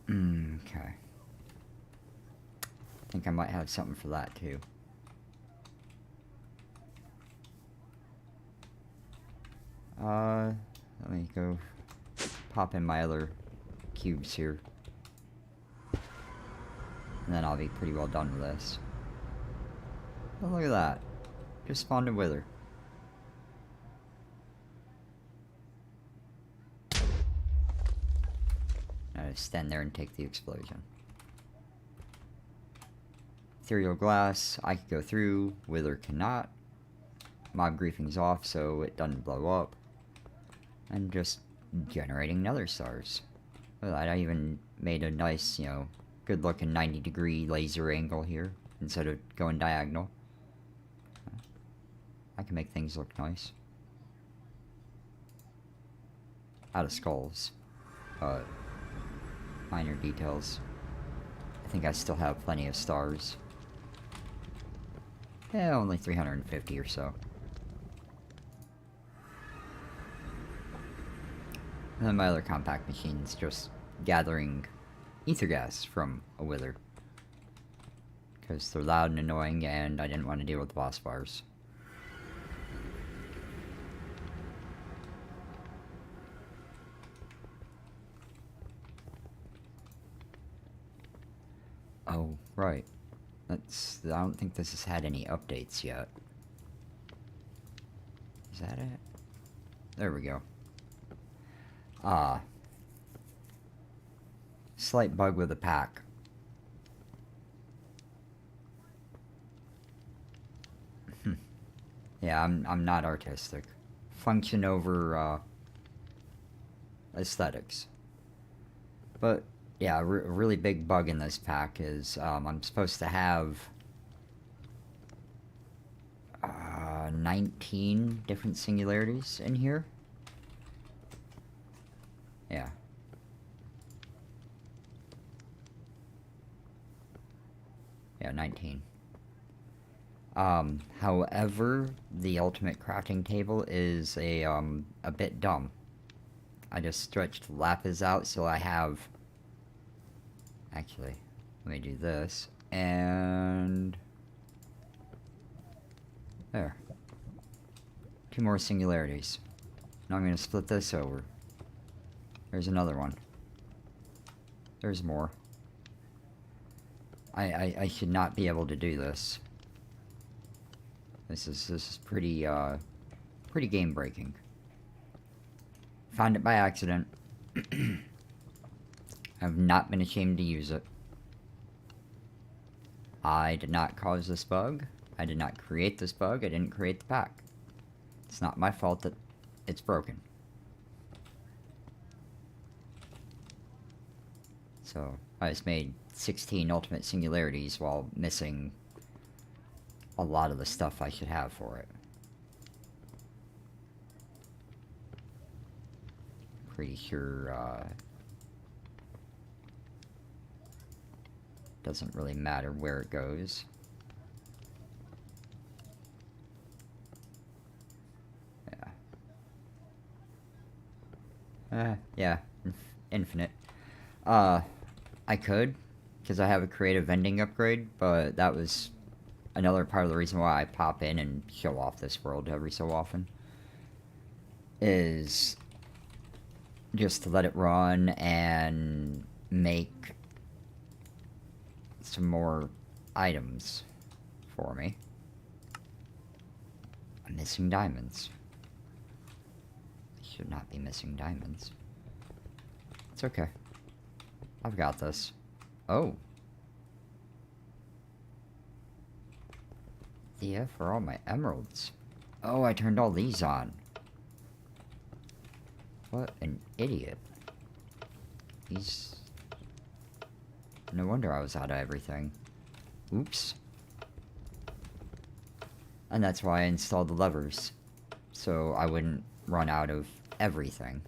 Okay. I think I might have something for that too. Let me go pop in my other cubes here. And then I'll be pretty well done with this. Oh, look at that. Just spawned a wither. Now just stand there and take the explosion. Ethereal glass, I could go through, wither cannot. Mob griefing's off so it doesn't blow up. And just generating nether stars. Well, I even made a nice, you know, good looking 90-degree laser angle here instead of going diagonal. I can make things look nice. Out of skulls, but minor details. I think I still have plenty of stars. Yeah, only 350 or so. And then my other compact machine's just gathering ether gas from a wither. Because they're loud and annoying, and I didn't want to deal with boss bars. Oh, right. I don't think this has had any updates yet. Is that it? There we go. Slight bug with the pack. Yeah, I'm not artistic. Function over aesthetics. But yeah, a really big bug in this pack is I'm supposed to have 19 different singularities in here. Yeah. Yeah, 19. However, the ultimate crafting table is a bit dumb. I just stretched lapis out so I have... Actually, let me do this, and... There. 2 more singularities. Now I'm going to split this over. There's another one. There's more. I should not be able to do this. This is pretty pretty game breaking. Found it by accident. I've not been ashamed to use it. I did not cause this bug. I did not create this bug. I didn't create the pack. It's not my fault that it's broken. So, I just made 16 ultimate singularities while missing a lot of the stuff I should have for it. Pretty sure, doesn't really matter where it goes. Yeah, infinite. I could, because I have a creative vending upgrade, but that was another part of the reason why I pop in and show off this world every so often. Is just to let it run and make some more items. for me. I'm missing diamonds. I should not be missing diamonds. It's okay. I've got this. Oh. Yeah, for all my emeralds. Oh, I turned all these on. What an idiot. No wonder I was out of everything. Oops. And that's why I installed the levers. So I wouldn't run out of everything.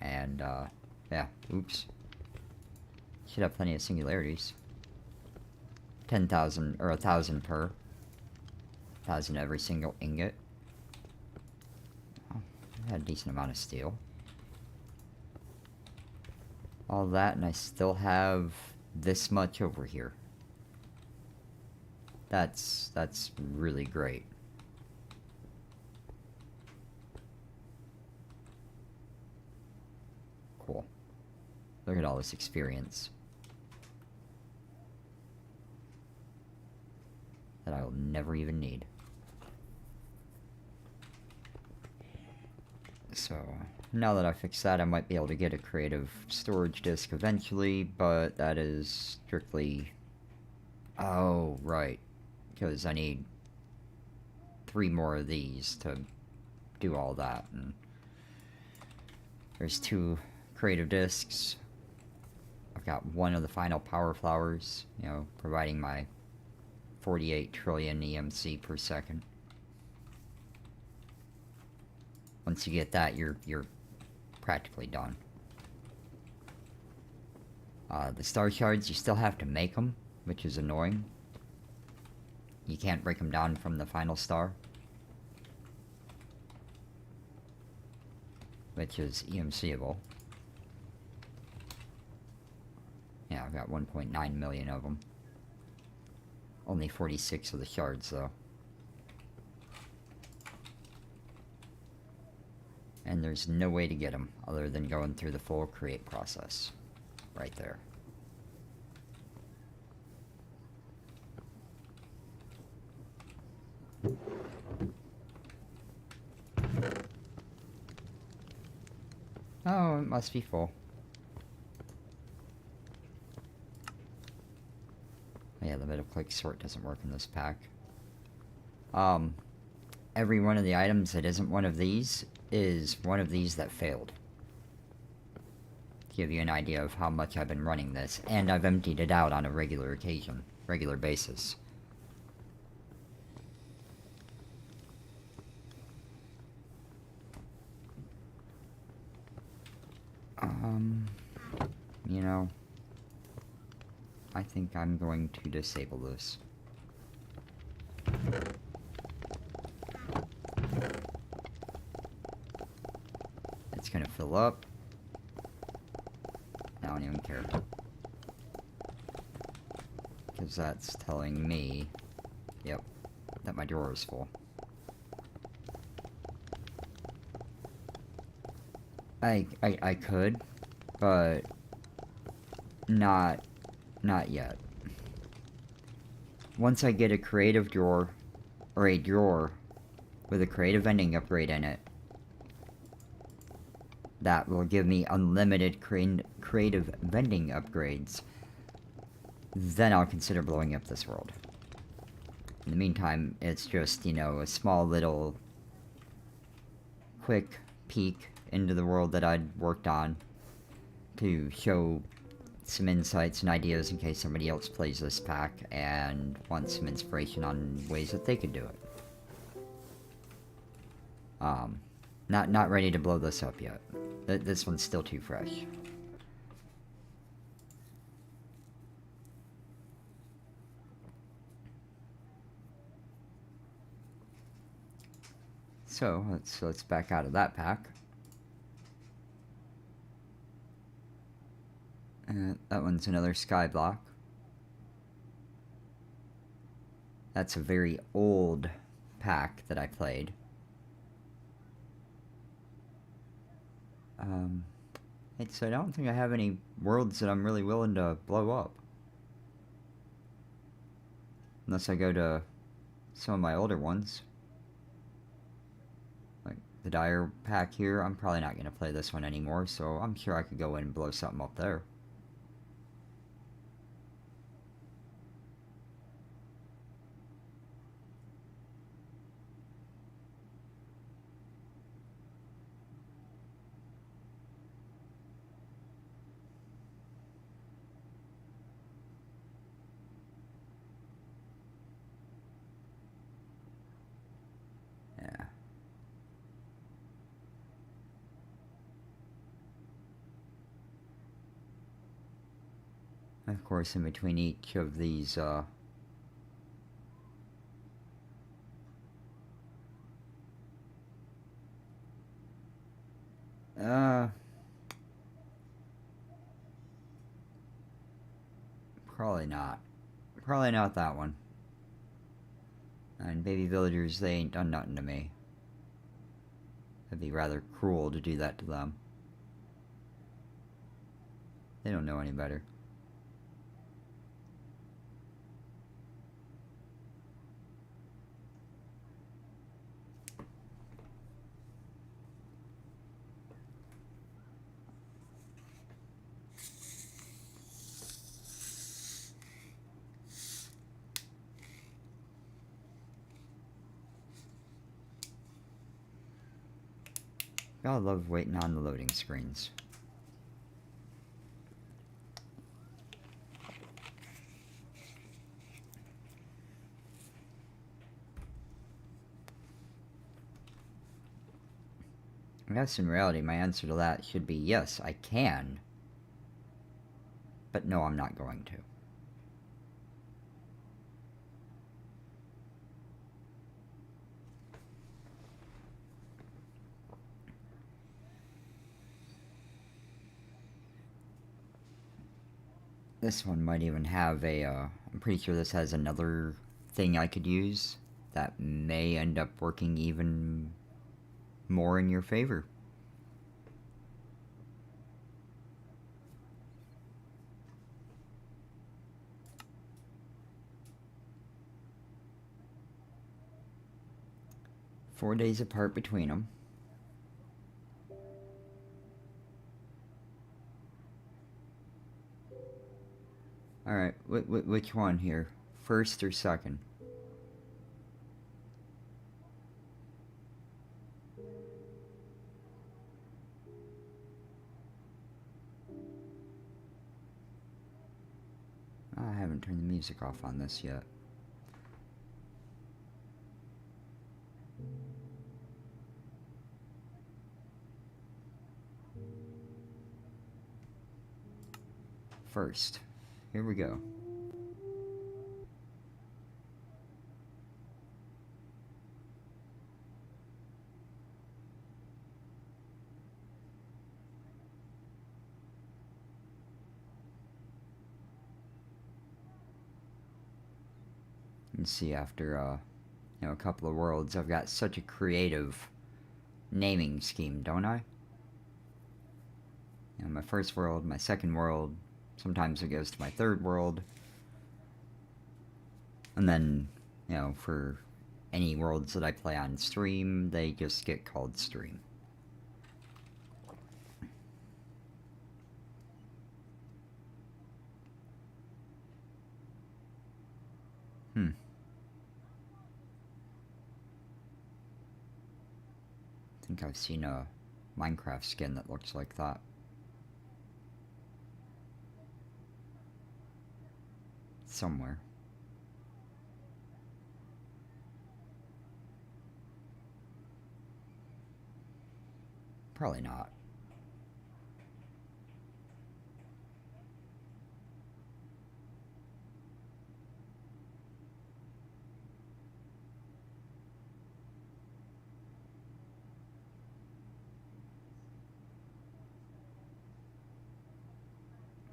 And, yeah. Oops. Should have plenty of singularities. 10,000, or 1,000 per. 1,000 every single ingot. Oh, I had a decent amount of steel. All that, and I still have this much over here. That's really great. Cool. Look at all this experience that I will never even need. So, now that I fixed that, I might be able to get a creative storage disk eventually, but that is strictly... Oh, right. Because I need 3 more of these to do all that. And there's 2 creative disks. I've got 1 of the final power flowers, you know, providing my 48 trillion EMC per second. Once you get that, you're practically done. The star shards, you still have to make them, which is annoying. You can't break them down from the final star, which is EMCable. Yeah, I've got 1.9 million of them. Only 46 of the shards, though. And there's no way to get them other than going through the full create process. Right there. Oh, it must be full. Yeah, the meta-click sort doesn't work in this pack. Every one of the items that isn't one of these is one of these that failed. To give you an idea of how much I've been running this, and I've emptied it out on a regular basis. You know, I think I'm going to disable this. It's gonna fill up. I don't even care. Because that's telling me, yep, that my drawer is full. I could, but not yet. Once I get a creative drawer, or a drawer with a creative vending upgrade in it, that will give me unlimited creative vending upgrades, then I'll consider blowing up this world. In the meantime, it's just, you know, a small little quick peek into the world that I'd worked on to show some insights and ideas in case somebody else plays this pack and wants some inspiration on ways that they could do it. Not ready to blow this up yet. This one's still too fresh. So let's back out of that pack. That one's another sky block. That's a very old pack that I played. So I don't think I have any worlds that I'm really willing to blow up. Unless I go to some of my older ones. Like the Dire pack here, I'm probably not going to play this one anymore, so I'm sure I could go in and blow something up there. Yeah. Of course, in between each of these, probably not. Probably not that one. And baby villagers, they ain't done nothing to me. It'd be rather cruel to do that to them. They don't know any better. I love waiting on the loading screens. I guess in reality, my answer to that should be yes, I can. But no, I'm not going to. This one might even have a, I'm pretty sure this has another thing I could use that may end up working even more in your favor. Four days apart between them. Alright, which one here? First or second? I haven't turned the music off on this yet. First. Here we go. And see, after a couple of worlds, I've got such a creative naming scheme, don't I? My first world, my second world, sometimes it goes to my third world, and then, for any worlds that I play on stream, they just get called stream. I think I've seen a Minecraft skin that looks like that. Somewhere. Probably not.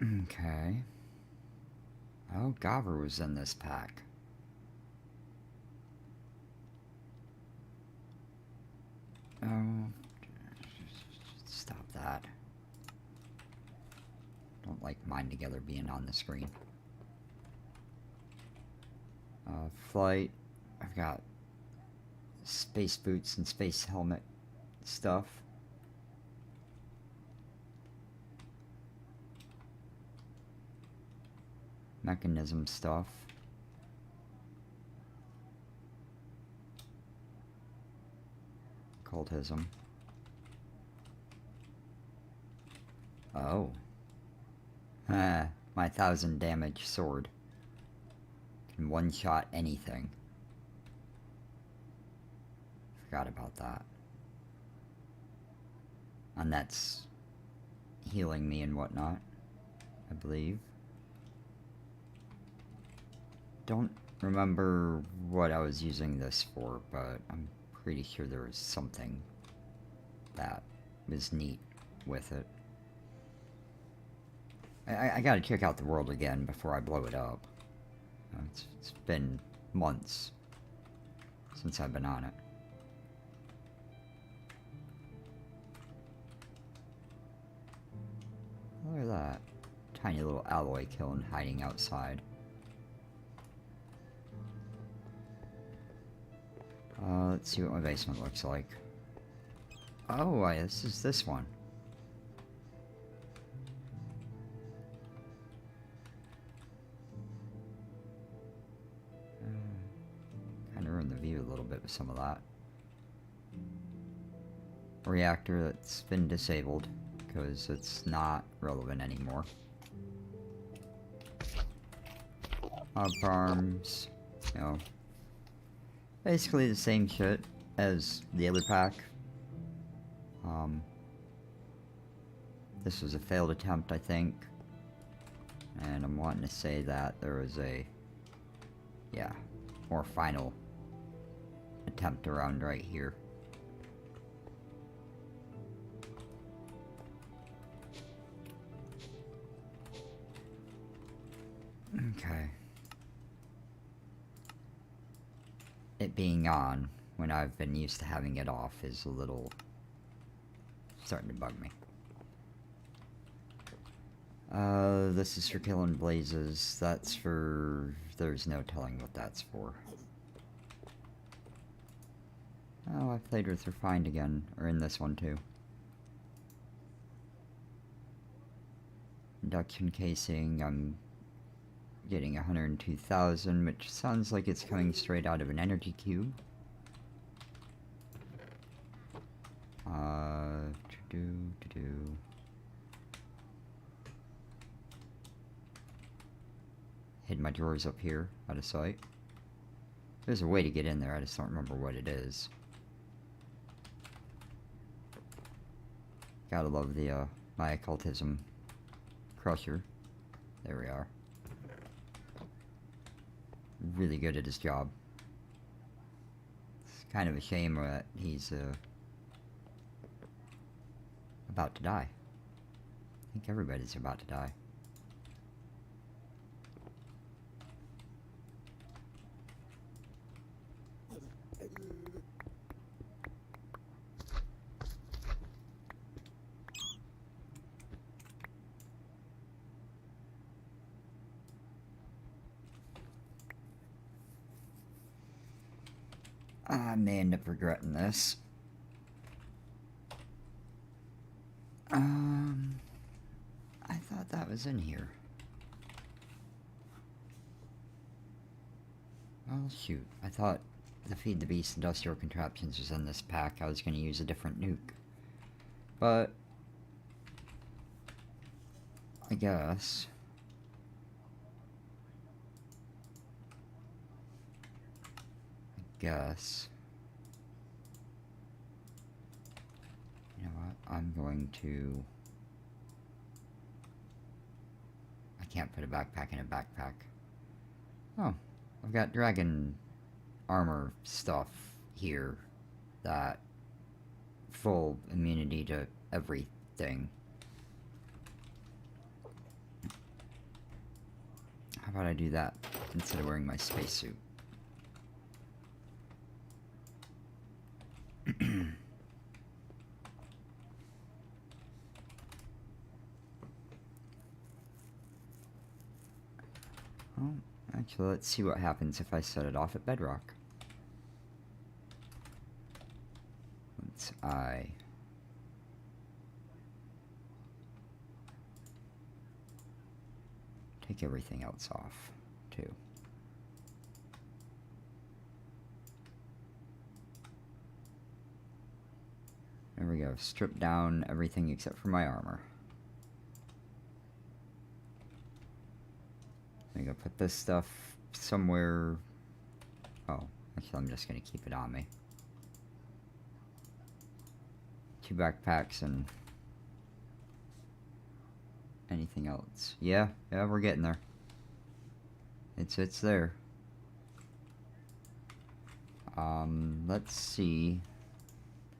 Okay. Oh, Gobber was in this pack. Oh, stop that. Don't like mine together being on the screen. Flight, I've got space boots and space helmet stuff. Mechanism stuff. Occultism. Oh. My 1000 damage sword. Can one-shot anything. Forgot about that. And that's healing me and whatnot, I believe. Don't remember what I was using this for, but I'm pretty sure there was something that was neat with it. I gotta check out the world again before I blow it up. It's been months since I've been on it. Look at that. Tiny little alloy kiln hiding outside. Let's see what my basement looks like. Oh, this is this one. Kind of ruined the view a little bit with some of that. Reactor that's been disabled because it's not relevant anymore. Farms, you know, basically the same shit as the other pack. This was a failed attempt, I think, and I'm wanting to say that there was a, yeah, more final attempt around right here. Okay. It being on when I've been used to having it off is a little starting to bug me. This is for killing blazes. That's for... there's no telling what that's for. Oh, I played with Refined again, or in this one too. Induction casing, I'm getting 102,000, which sounds like it's coming straight out of an energy cube. Hid my drawers up here, out of sight. There's a way to get in there, I just don't remember what it is. Gotta love the, my occultism crusher. There we are. Really good at his job. It's kind of a shame that he's, about to die. I think everybody's about to die. I may end up regretting this. I thought that was in here. Oh shoot, I thought the Feed the Beast Industrial Contraptions was in this pack. I was going to use a different nuke. But I guess... You know what? I'm going to... I can't put a backpack in a backpack. Oh, I've got dragon armor stuff here that full immunity to everything. How about I do that instead of wearing my spacesuit? Well, actually, let's see what happens if I set it off at bedrock. I take everything else off, too. There we go. Strip down everything except for my armor. I'm gonna put this stuff somewhere. Oh, actually, I'm just gonna keep it on me. 2 backpacks and anything else. Yeah, we're getting there. It's there. Let's see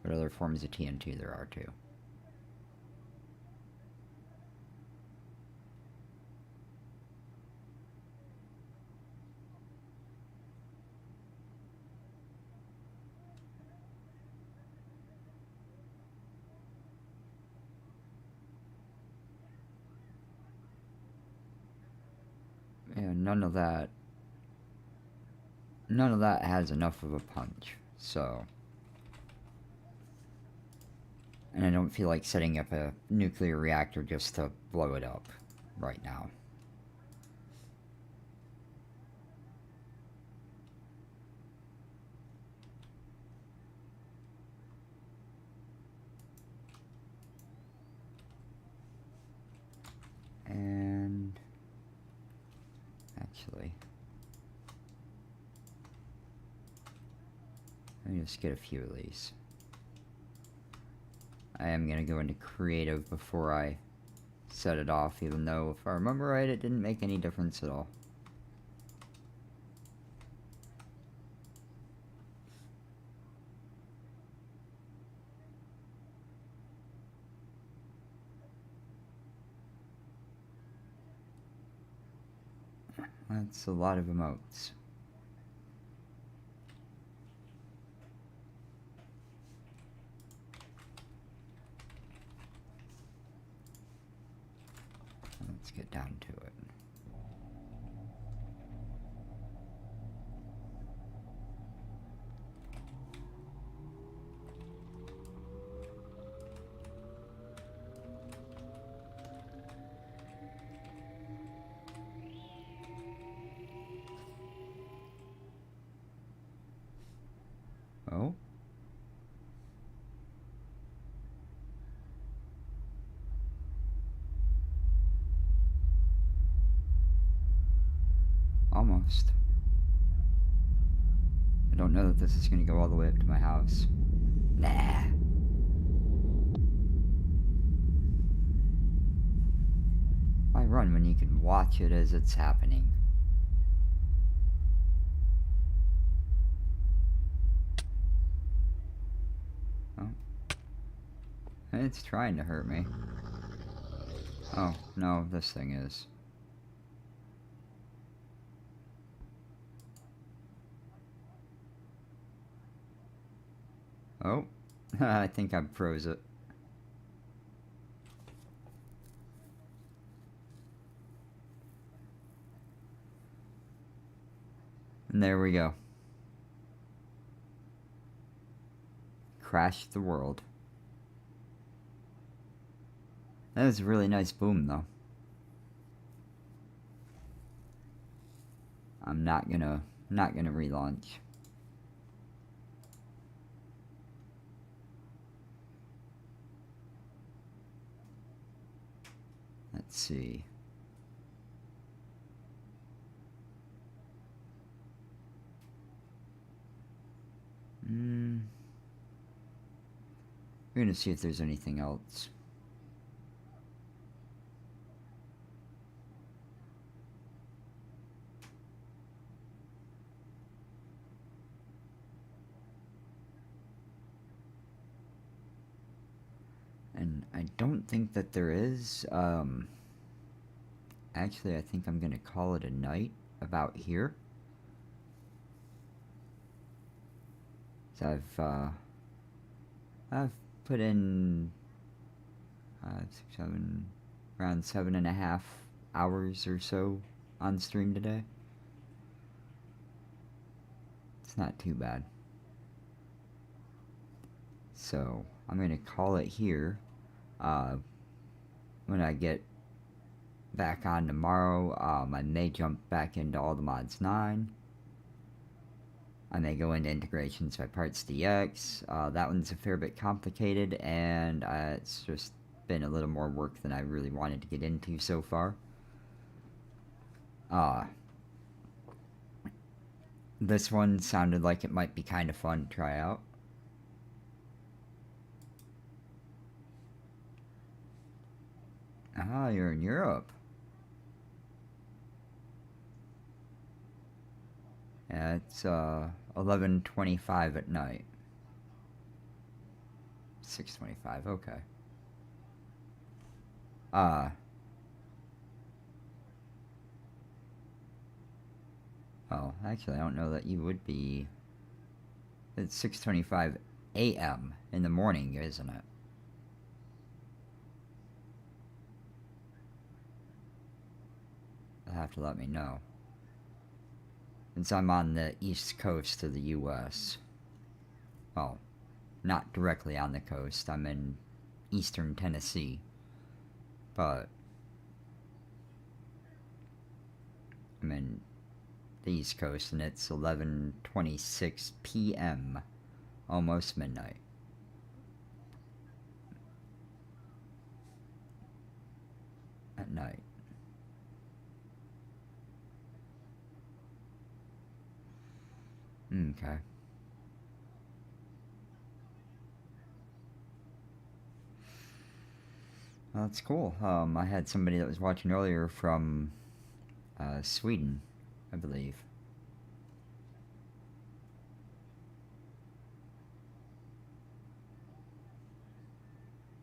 what other forms of TNT there are too. Yeah, none of that has enough of a punch, so. And I don't feel like setting up a nuclear reactor just to blow it up right now. And actually, let me just get a few of these. I am going to go into creative before I set it off, even though, if I remember right, it didn't make any difference at all. That's a lot of emotes. Let's get down to it. Oh? Almost. I don't know that this is going to go all the way up to my house. Nah. Why run when you can watch it as it's happening? Oh. It's trying to hurt me. Oh, no, this thing is. Oh, I think I froze it. And there we go. Crashed the world. That was a really nice boom, though. I'm not gonna relaunch. Let's see. We're gonna see if there's anything else. And I don't think that there is. Actually, I think I'm gonna call it a night about here. So I've put in 5, 6, 7, around 7.5 hours or so on stream today. It's not too bad. So I'm going to call it here. When I get back on tomorrow, I may jump back into All the Mods 9. I may go into integrations by Parts DX. That one's a fair bit complicated, and it's just been a little more work than I really wanted to get into so far. This one sounded like it might be kind of fun to try out. Ah, you're in Europe. Yeah, it's 11:25 at night. 6:25. Okay. Oh, actually, I don't know that you would be. It's 6:25 a.m. in the morning, isn't it? You'll have to let me know. Since I'm on the east coast of the U.S. Well, not directly on the coast. I'm in eastern Tennessee. But I'm in the east coast, and it's 11:26 p.m. Almost midnight. At night. Okay. Well, that's cool. I had somebody that was watching earlier from Sweden, I believe.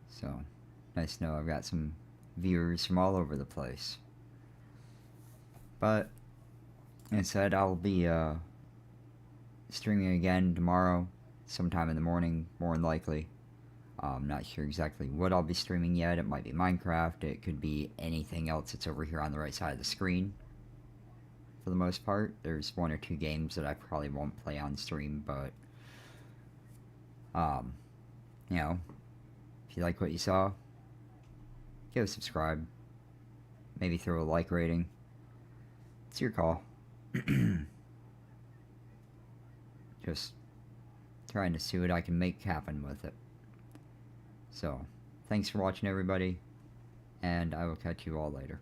So, nice to know I've got some viewers from all over the place. But, instead, I'll be streaming again tomorrow, sometime in the morning, more than likely. I'm not sure exactly what I'll be streaming yet. It might be Minecraft. It could be anything else that's over here on the right side of the screen. For the most part, there's one or two games that I probably won't play on stream, but you know, if you like what you saw, give a subscribe. Maybe throw a like rating. It's your call. Just trying to see what I can make happen with it. So, thanks for watching, everybody, and I will catch you all later.